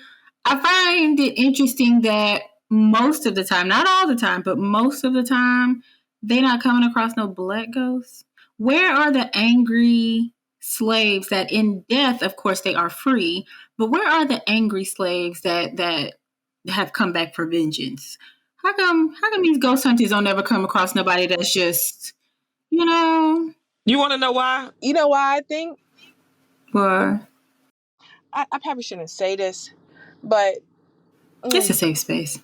I find it interesting that most of the time, not all the time, but most of the time, they're not coming across no black ghosts. Where are the angry slaves that in death, of course, they are free, but where are the angry slaves that have come back for vengeance? How come these ghost hunters don't ever come across nobody that's just, you know, You want to know why? You know why I think? or I probably shouldn't say this, but it's a mm, safe space.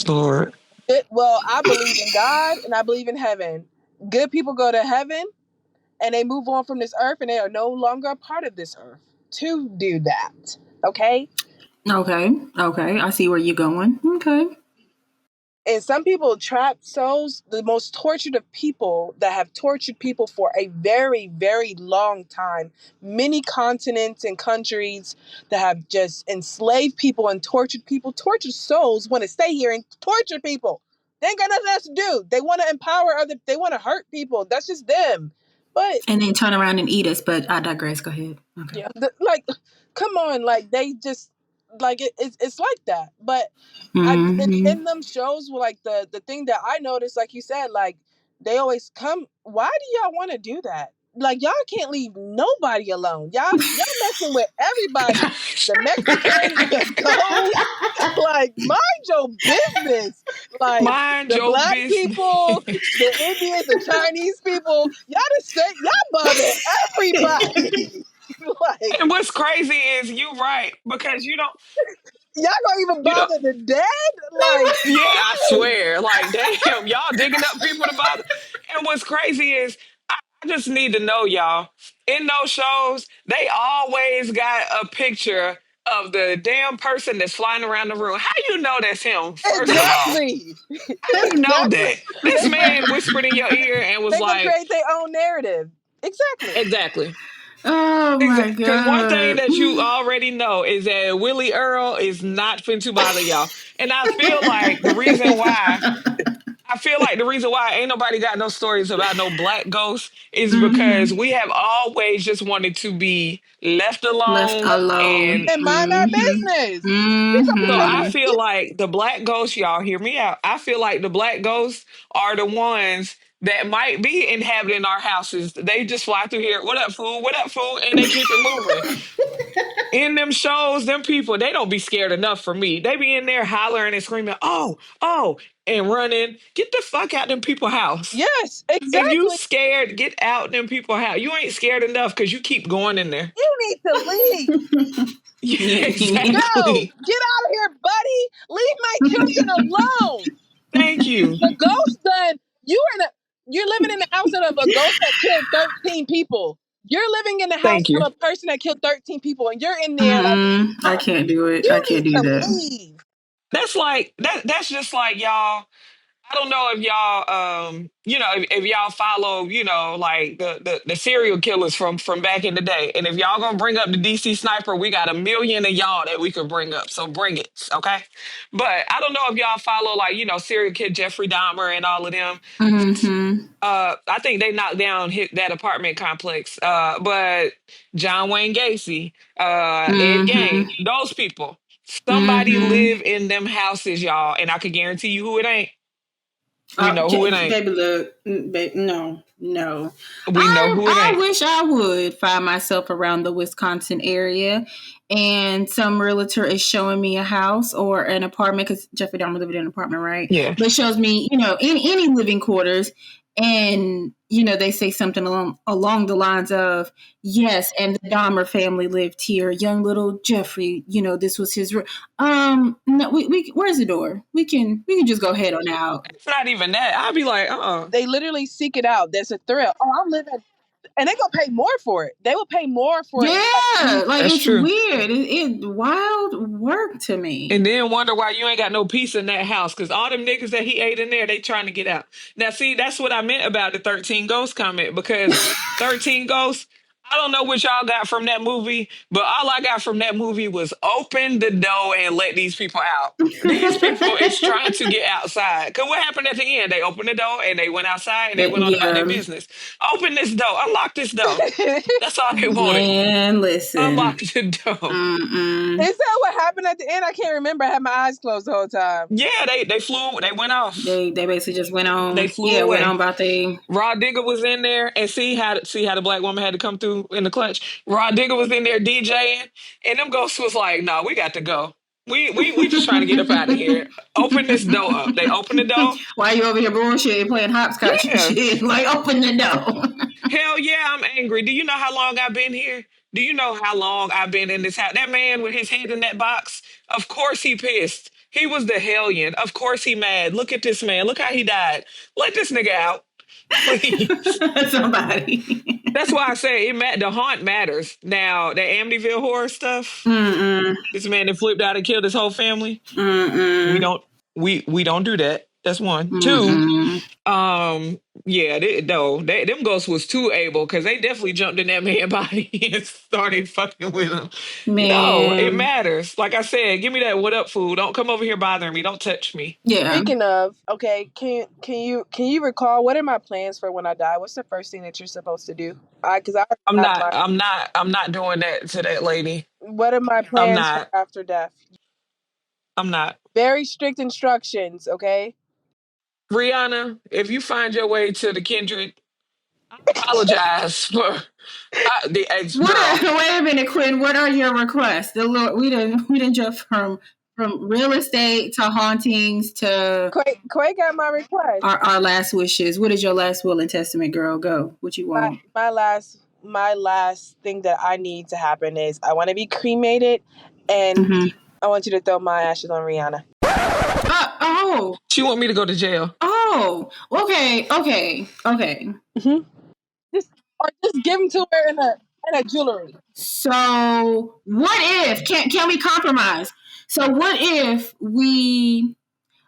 Lord. well, I believe in God and I believe in heaven. Good people go to heaven and they move on from this earth and they are no longer a part of this earth to do that. Okay? Okay, okay, I see where you're going. Okay, And some people trap souls, the most tortured of people that have tortured people for a very, very long time. Many continents and countries that have just enslaved people and tortured souls want to stay here and torture people. They ain't got nothing else to do. They want to empower they want to hurt people. That's just them. But and then turn around and eat us. But I digress. Go ahead. Okay. yeah, like, come on, like they just like it's like that. But Mm-hmm. in them shows, like the thing that I noticed, like you said, like they always come. Why do y'all want to do that? Like y'all can't leave nobody alone. Y'all messing with everybody. The Mexicans, the ghosts. Like mind your business. Like Mind the your black people, business. the Indians, the Chinese people. Y'all just say y'all bother everybody. Like And what's crazy is you right because y'all gonna even you don't. bother the dead? Like Yeah, I no. swear. Like, damn, y'all digging up people to bother. And what's crazy is I just need to know, y'all. In those shows, they always got a picture of the damn person that's flying around the room. How you know that's him? First of all, Exactly. how you know that Exactly. this They man whispered in your ear and was they gonna like, create their own narrative. Exactly. exactly. Oh my Because one thing god. that you already know is that Willie Earl is not fin to bother y'all. And I feel like the reason why ain't nobody got no stories about no black ghosts is Mm-hmm. because we have always just wanted to be left Left alone. alone. And And mind our Mm-hmm. business. These are so I Mm-hmm. protected. feel like the black ghosts, y'all hear me out. I feel like the black ghosts are the ones that might be inhabiting our houses. They just fly through here. What up, fool? What up, fool? And they keep it moving. In them shows, them people, they don't be scared enough for me. They be in there hollering and screaming, oh, oh, and running. Get the fuck out them people house. Yes, If you exactly. scared, get out them people house. You ain't scared enough because you keep going in there. You need to leave. Yeah, Yo, exactly. get out of here, buddy. Leave my children alone. Thank you. The ghost done. You're living in the house of a ghost that killed 13 people. You're living in the house Thank you. of a person that killed 13 people, and you're in there like, Mm-mm. I can't do it. you I can't need do to that. leave. That's like that's just like y'all. I don't know if y'all if y'all follow, like the serial killers from back in the day. And if y'all gonna bring up the DC sniper, we got a million of y'all that we could bring up. So bring it, okay? But I don't know if y'all follow like, serial kid Jeffrey Dahmer and all of them. Mm-hmm. I think they knocked down that apartment complex. But John Wayne Gacy, Ed Mm-hmm. Gein, those people, somebody Mm-hmm. live in them houses, y'all, and I can guarantee you who it ain't. We know who it ain't. Baby, look, no. We know who it I ain't. wish I would find myself around the Wisconsin area, and some realtor is showing me a house or an apartment because Jeffrey don't live in an apartment, right? Yeah. But shows me, any living quarters, and they say something along the lines of, yes, and the Dahmer family lived here. Young little Jeffrey, this was his. No, we where's the door? We can just go head on out. It's not even that. I'd be like, They literally seek it out. There's a thrill. Oh, I'm living, and they gonna pay more for it. They will pay more for it. Yeah, like That's it's true. weird. It wild work to me. And then wonder why you ain't got no peace in that house. Because all them niggas that he ate in there, they trying to get out. Now, see, that's what I meant about the 13 Ghosts comment. Because 13 Ghosts, I don't know what y'all got from that movie, but all I got from that movie was open the door and let these people out. These people is trying to get outside. Because what happened at the end? They opened the door and they went outside and they went on about their business. Open this door. Unlock this door. That's all they wanted. Man, listen. Unlock the door. Is that what happened at the end? I can't remember. I had my eyes closed the whole time. Yeah, they flew. They went off. They basically just went on. They flew away. Went on about they. Rod Digger was in there, and see how the black woman had to come through in the clutch. Rod Digger was in there DJing, and them ghosts was like, "No, we got to go. We just trying to get up out of here. Open this door up." They opened the door. Why you over here bullshit playing hopscotch and shit? Like, open the door. Hell yeah, I'm angry. Do you know how long I've been here? Do you know how long I've been in this house? That man with his head in that box, of course he pissed. He was the hellion. Of course he mad. Look at this man. Look how he died. Let this nigga out. Please. Somebody. That's why I say the haunt matters. Now, the Amityville horror stuff, this man that flipped out and killed his whole family, we don't do that. That's one. Two, yeah, them ghosts was too able because they definitely jumped in that man's body and started fucking with him. Man. No, it matters. Like I said, give me that what up food. Don't come over here bothering me. Don't touch me. Yeah. Speaking of, okay, can you recall what are my plans for when I die? What's the first thing that you're supposed to do? I'm not doing that to that lady. What are my plans for after death? I'm not. Very strict instructions, okay? Rihanna, if you find your way to the Kindred, I apologize for the ex girl. Wait a minute, Quinn. What are your requests? The Lord, we didn't jump from real estate to hauntings to Quay got my request. Our last wishes. What is your last will and testament, girl? Go. What you want? My last thing that I need to happen is I want to be cremated, and I want you to throw my ashes on Rihanna. Oh. She want me to go to jail. Oh. Okay. Just give them to her in a jewelry. So what if can we compromise? So what if we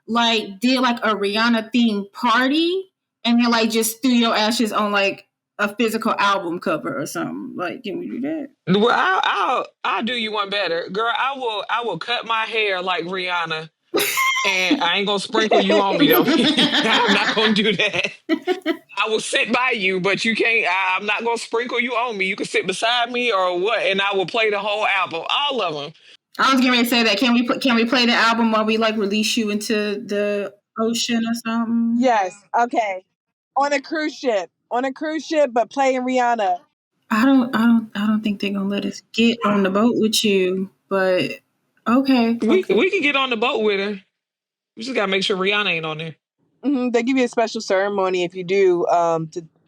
did a Rihanna themed party and then just threw your ashes on a physical album cover or something? Can we do that? Well, I'll do you one better, girl. I will cut my hair like Rihanna, and I ain't gonna sprinkle you on me though. I'm not gonna do that. I will sit by you, but you can't. I'm not gonna sprinkle you on me. You can sit beside me or what, and I will play the whole album, all of them. I was getting ready to say that. Can we play the album while we release you into the ocean or something? Yes. Okay. On a cruise ship, but playing Rihanna. I don't think they're gonna let us get on the boat with you. But okay. We can get on the boat with her. We just gotta make sure Rihanna ain't on there. They give you a special ceremony if you do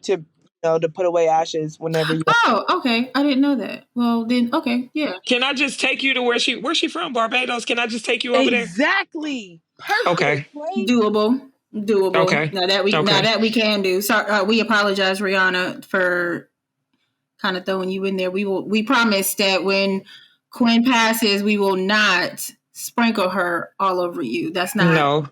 to put away ashes whenever you. Oh, okay. I didn't know that. Well, then, okay, yeah. Can I just take you to where's she from? Barbados? Can I just take you over there? Exactly. Perfect. Okay. Doable. Okay. Now that we can do. So we apologize, Rihanna, for kind of throwing you in there. We promise that when Quinn passes, we will not sprinkle her all over you. That's not. No.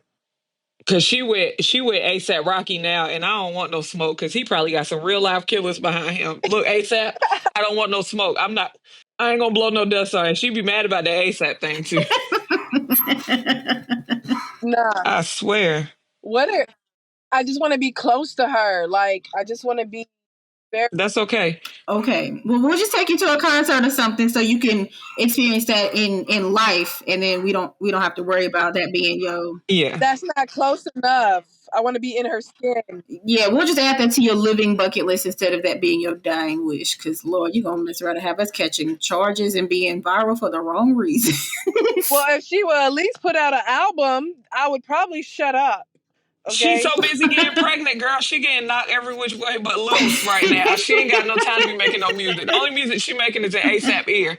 Cause she with ASAP Rocky now, and I don't want no smoke. Cause he probably got some real life killers behind him. Look, ASAP, I don't want no smoke. I ain't gonna blow no dust on her. She be mad about the ASAP thing too. Nah, I swear. I just want to be close to her. I just want to be Very. That's okay. Okay. Well, we'll just take you to a concert or something so you can experience that in life, and then we don't have to worry about that being your. Yeah. That's not close enough. I want to be in her skin. Yeah, we'll just add that to your living bucket list instead of that being your dying wish. Because Lord, you're gonna miss rather have us catching charges and being viral for the wrong reason. Well, if she would at least put out an album, I would probably shut up. She's Okay. so busy getting pregnant, girl. She getting knocked every which way but loose right now. She ain't got no time to be making no music. The only music she making is in ASAP ear.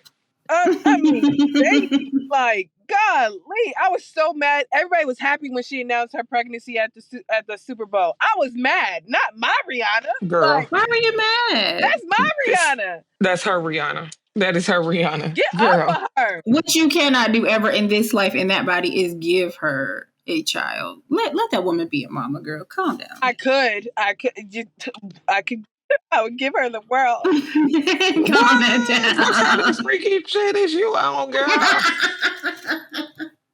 I mean, baby, like, golly, I was so mad. Everybody was happy when she announced her pregnancy at the Super Bowl. I was mad, not my Rihanna. Girl, Like, Why were you mad? that's my Rihanna. that's her Rihanna. That is her Rihanna. Get Girl. off of her. What you cannot do ever in this life in that body is give her a child. Let that woman be a mama, girl. Calm down. I could, I could, I would give her the world Calm that What kind down. of freaky shit is you on, girl?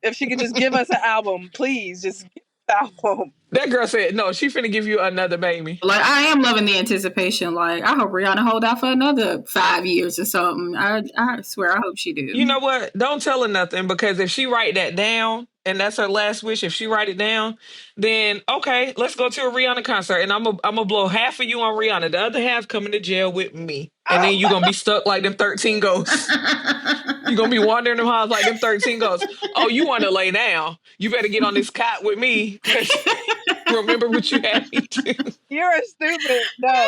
if she could just give us an album, please, just give us an album. That girl said, no, she finna give you another baby. Like I am loving the anticipation. Like I hope Rihanna hold out for another 5 years or something. I swear I hope she You do. know what? Don't tell her nothing because if she write that down and that's her last wish, if she write it down, then okay, let's go to a Rihanna concert and I'm gonna blow half of you on Rihanna, the other half coming to jail with me, and then you gonna be stuck like them 13 ghosts. You're gonna be wandering them halls like them 13 ghosts. Oh, you want to lay down? You better get on this cot with me because remember what you had me do. You're a stupid. No.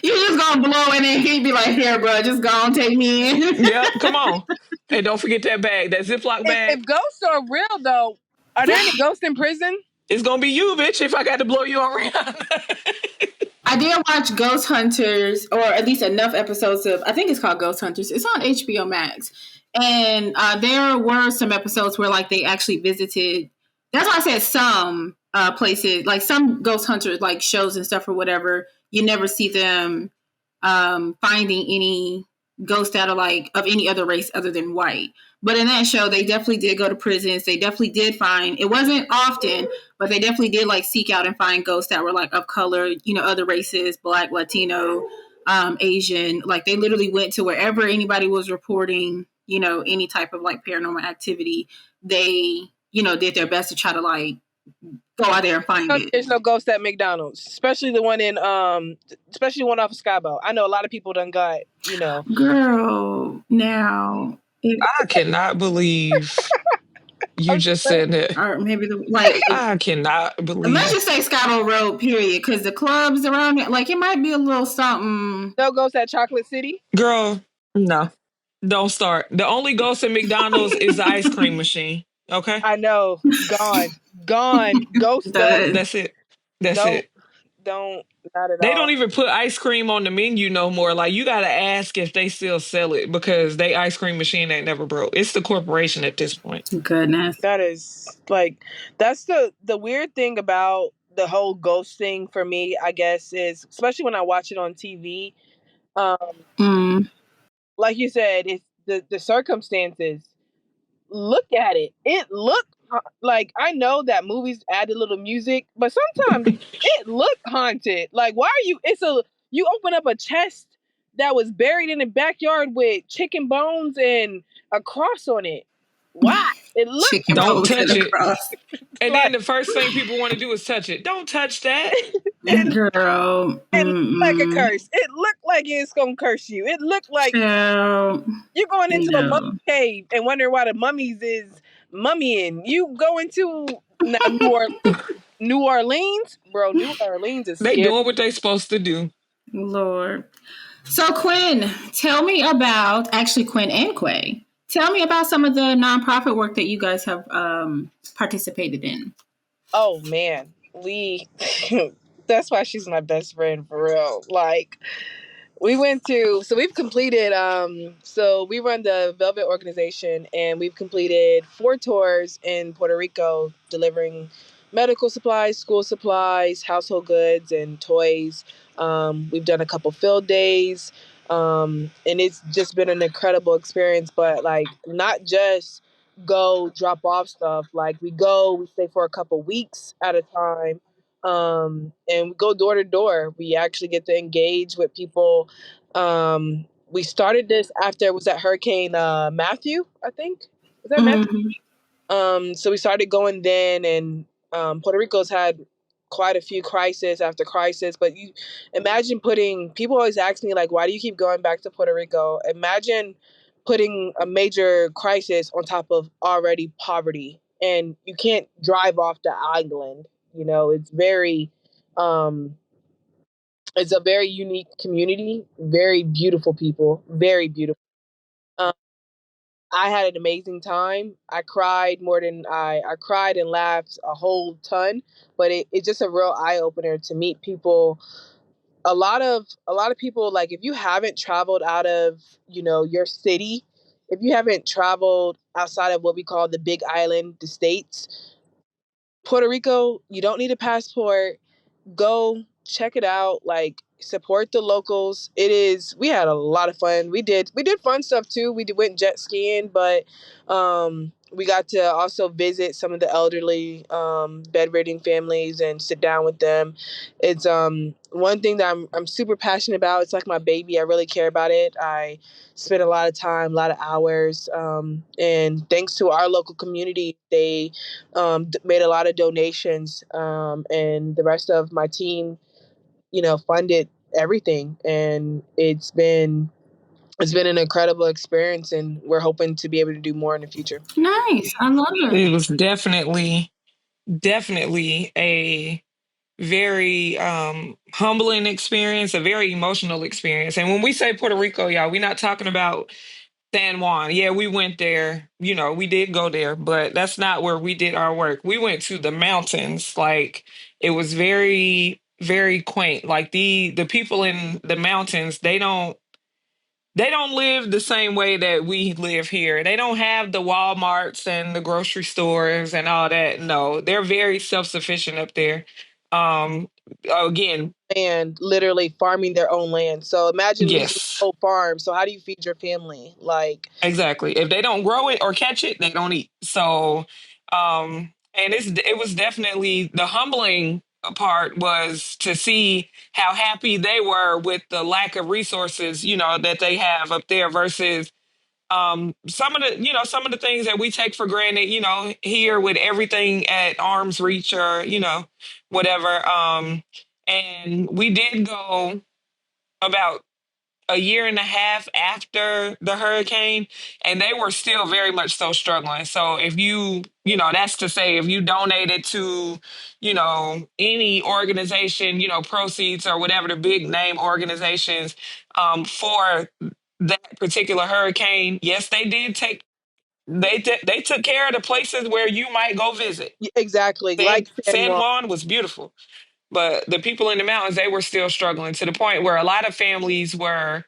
You just gonna blow and then he'd be like, "Here, bro, just go and take me in." Yep, come on. And don't forget that bag, that Ziploc bag. If ghosts are real, though, are there any ghosts in prison? It's gonna be you, bitch, if I got to blow you on Rihanna. I did watch Ghost Hunters, or at least enough episodes of. I think it's called Ghost Hunters. It's on HBO Max, and there were some episodes where like they actually visited. That's why I said some places, like some Ghost Hunters, like shows and stuff or whatever. You never see them finding any ghosts that are like of any other race other than white. But in that show, they definitely did go to prisons. They definitely did find. It wasn't often, but they definitely did like seek out and find ghosts that were like of color, other races, Black, Latino, Asian. Like they literally went to wherever anybody was reporting, any type of like paranormal activity. They, did their best to try to like go out there and find it. There's no ghost at McDonald's, especially the one especially the one off of Skybo. I know a lot of people done got, Girl, now. I cannot believe you just said that. Or maybe I cannot believe. Let's just say Scotto Road, period, because the clubs around it, like it might be a little something. No ghost at Chocolate City? Girl, no. Don't start. The only ghost in McDonald's is the ice cream machine. Okay? I know. Gone. Ghost. That's it. That's it. Don't. Not at all. They don't even put ice cream on the menu no more. Like you gotta ask if they still sell it because they ice cream machine ain't never broke. It's the corporation at this point. Goodness. That is that's the weird thing about the whole ghost thing for me, I guess, is especially when I watch it on TV. Like you said, it's the circumstances. Look at it. It looked like, I know that movies added little music, but sometimes it looked haunted. Like, why are you open up a chest that was buried in the backyard with chicken bones and a cross on it. Why? It looked. Don't touch it. And then the first thing people want to do is touch it. Don't touch that. Girl. It looked like a curse. It looked like it's going to curse you. It looked like you're going into a mummy cave and wondering why the mummies is mummying. You go into New Orleans? Bro, New Orleans is They scary. doing what they supposed to do. Lord. So Quinn, tell me about, actually Quinn and Quay, tell me about some of the nonprofit work that you guys have participated in. Oh man, that's why she's my best friend for real. Like, we've completed, so we run the Velvet organization and we've completed 4 tours in Puerto Rico delivering medical supplies, school supplies, household goods, and toys. We've done a couple field days, and it's just been an incredible experience, but like not just go drop off stuff. Like we stay for a couple weeks at a time. And we go door to door. We actually get to engage with people. We started this after, was that Hurricane Matthew, I think? Was that Matthew? Mm-hmm. So we started going then, and Puerto Rico's had quite a few crises after crisis. But you imagine putting, people always ask me, like, why do you keep going back to Puerto Rico? Imagine putting a major crisis on top of already poverty, and you can't drive off the island. You know, um, it's a very unique community, very beautiful people, very beautiful. Um, I had an amazing time. I cried more than I cried and laughed a whole ton, but it's just a real eye opener to meet people. A lot of people, like, if you haven't traveled out of, your city, if you haven't traveled outside of what we call the Big Island, the states, Puerto Rico, you don't need a passport. Go check it out, like, support the locals. We had a lot of fun. We did fun stuff too. Went jet skiing, but we got to also visit some of the elderly, bedridden families and sit down with them. It's one thing that I'm super passionate about. It's like my baby. I really care about it. I spent a lot of time, a lot of hours, and thanks to our local community, they made a lot of donations, and the rest of my team, funded everything, and it's been an incredible experience, and we're hoping to be able to do more in the future. Nice. I love it. It was definitely a very humbling experience, a very emotional experience. And when we say Puerto Rico, y'all, we're not talking about San Juan. Yeah, we went there. We did go there, but that's not where we did our work. We went to the mountains. Like, it was very, very quaint. Like, the people in the mountains, they don't live the same way that we live here. They don't have the Walmarts and the grocery stores and all that. No, they're very self-sufficient up there. Um, Again, And literally farming their own land. So imagine losing the yes, whole farm. So how do you feed your family? Like, exactly. If they don't grow it or catch it, they don't eat. So, and it was definitely the humbling part was to see how happy they were with the lack of resources, that they have up there versus some of the things that we take for granted, here with everything at arm's reach or, whatever. And we did go about a year and a half after the hurricane, and they were still very much so struggling. So if that's to say, if you donated to, any organization, proceeds or whatever, the big name organizations, for that particular hurricane, yes, they took care of the places where you might go visit. exactly, San like San San Juan. Juan was beautiful, but the people in the mountains, they were still struggling to the point where a lot of families were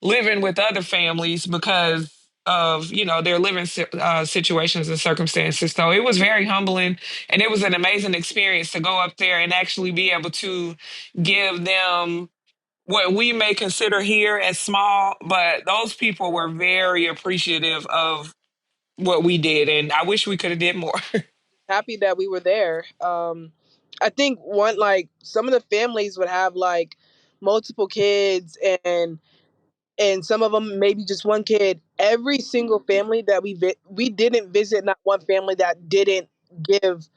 living with other families because of their living situations and circumstances. So it was very humbling, and it was an amazing experience to go up there and actually be able to give them what we may consider here as small, but those people were very appreciative of what we did, and I wish we could have did more. Happy that we were there. I think one, like, some of the families would have like multiple kids, and some of them maybe just one kid. Every single family that we didn't visit, not one family that didn't give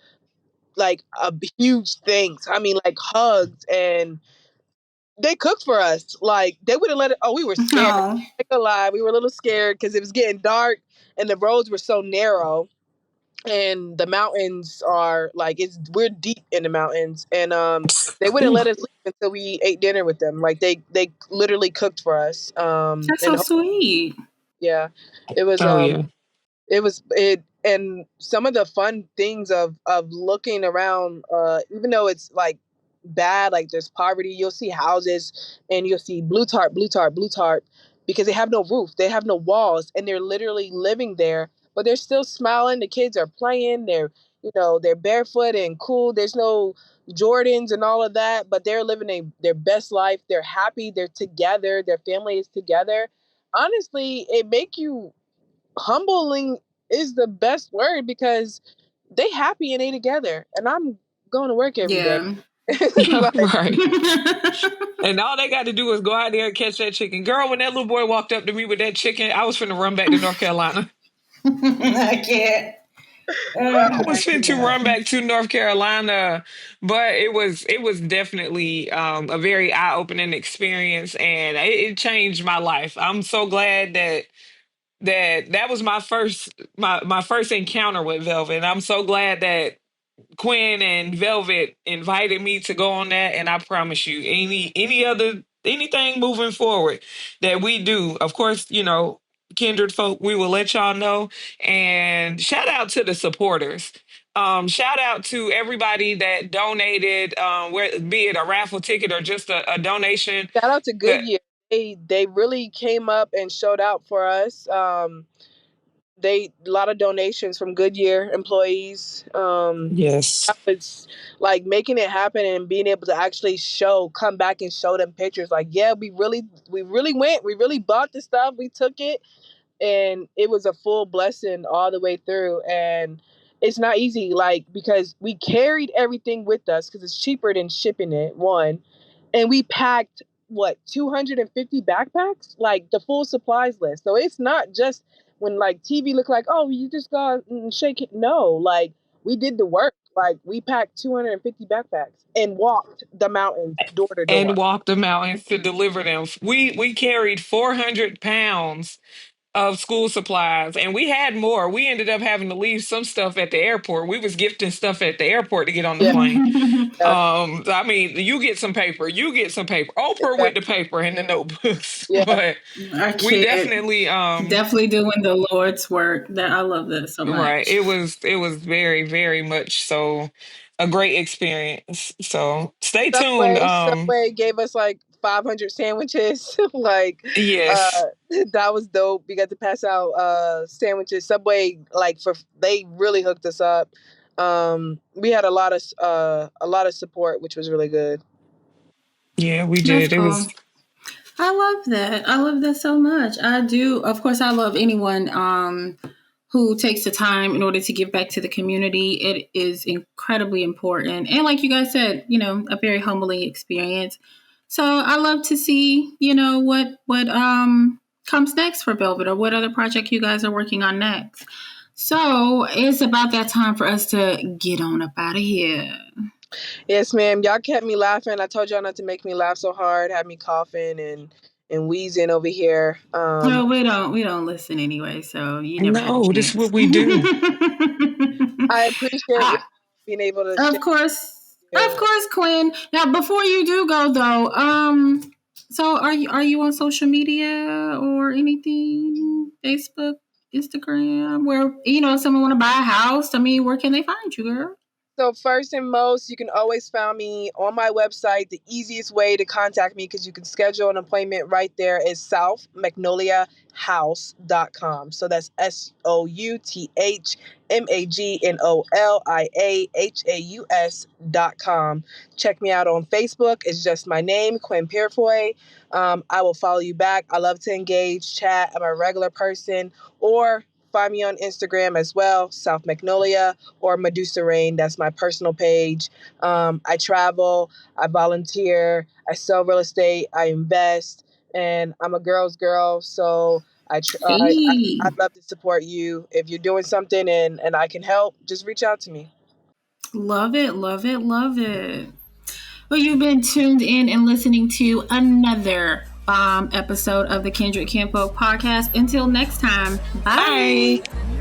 like a huge thanks. I mean, like, hugs, and they cooked for us. Like, they wouldn't let it. Oh, we were scared. Oh, Like, alive, we were a little scared because it was getting dark and the roads were so narrow, and the mountains are like, we're deep in the mountains, and they wouldn't Ooh. let us leave until we ate dinner with them. Like, they literally cooked for us. that's so And sweet. yeah, it was Oh yeah. and some of the fun things of looking around, even though it's like bad, like there's poverty, you'll see houses and you'll see blue tarp, blue tarp, blue tarp, because they have no roof, they have no walls, and they're literally living there, but they're still smiling. The kids are playing, they're barefoot and cool. There's no Jordans and all of that, but they're living their best life. They're happy, they're together, their family is together. Honestly, it make you humbling is the best word, because they happy and they together, and I'm going to work every day. Yeah. Like, Right. And all they got to do is go out there and catch that chicken. Girl, when that little boy walked up to me with that chicken, I was finna run back to North Carolina. I can't. I I was finna to cannot. run back to North Carolina, but it was definitely a very eye opening experience, and it changed my life. I'm so glad that was my first encounter with Velvet. And I'm so glad that Quinn and Velvet invited me to go on that, and I promise you, anything moving forward that we do, of course, Kindred Folk, we will let y'all know. And shout out to the supporters. Shout out to everybody that donated, where be it a raffle ticket or just a donation. shout out to That Goodyear. They really came up and showed out for us. They a lot of donations from Goodyear employees. yes, That was like making it happen and being able to actually come back and show them pictures. Like, yeah, we really went, we really bought the stuff, we took it, and it was a full blessing all the way through. And it's not easy, like, because we carried everything with us because it's cheaper than shipping it, one, and we packed what 250 backpacks, like the full supplies list. So it's not just when like TV look like, oh, you just go and shake it. No, like we did the work. Like we packed 250 backpacks and walked the mountains door to and door. walked the mountains to deliver them. We carried 400 pounds of school supplies, and we had more. We ended up having to leave some stuff at the airport. We was gifting stuff at the airport to get on the Yeah, plane. yeah, I mean, you get some paper, Oprah yeah. with the paper and the notebooks. Yeah. But I we can't. definitely Definitely doing the Lord's work. That I love that so right. much. It was very, very much so a great experience. So stay tuned. Subway gave us like 500 sandwiches. Like, uh, Yes. that was dope. We got to pass out sandwiches. Subway, like, they really hooked us up. We had a lot of support, which was really good. Yeah, we That's did. It was cool. I love that. I love that so much. I do. Of course, I love anyone who takes the time in order to give back to the community. It is incredibly important. And like you guys said, a very humbling experience. So I love to see, what comes next for Velvet or what other project you guys are working on next. So it's about that time for us to get on up out of here. Yes, ma'am. Y'all kept me laughing. I told y'all not to make me laugh so hard. Had me coughing and wheezing over here. No, we don't listen anyway, so you never had a no, this is what chance. we do. I appreciate uh, you being able to of share. course, of Yeah. course, Quinn. Now, before you do go though, so are you on social media or anything? Facebook, Instagram, where if someone want to buy a house? I mean, where can they find you, girl? So first and most, you can always find me on my website. The easiest way to contact me, because you can schedule an appointment right there, is southmagnoliahouse.com. So that's SouthMagnoliaHaus.com. Check me out on Facebook. It's just my name, Quinn Peurifoy. I will follow you back. I love to engage, chat. I'm a regular person. Or find me on Instagram as well, South Magnolia or Medusa Rain. That's my personal page. I travel, I volunteer, I sell real estate, I invest, and I'm a girl's girl. So Hey, I'd love to support you. If you're doing something and I can help, just reach out to me. love it, love it, love it. Well, you've been tuned in and listening to another episode of the Kindred Kinfolk podcast. Until next time, bye. Bye.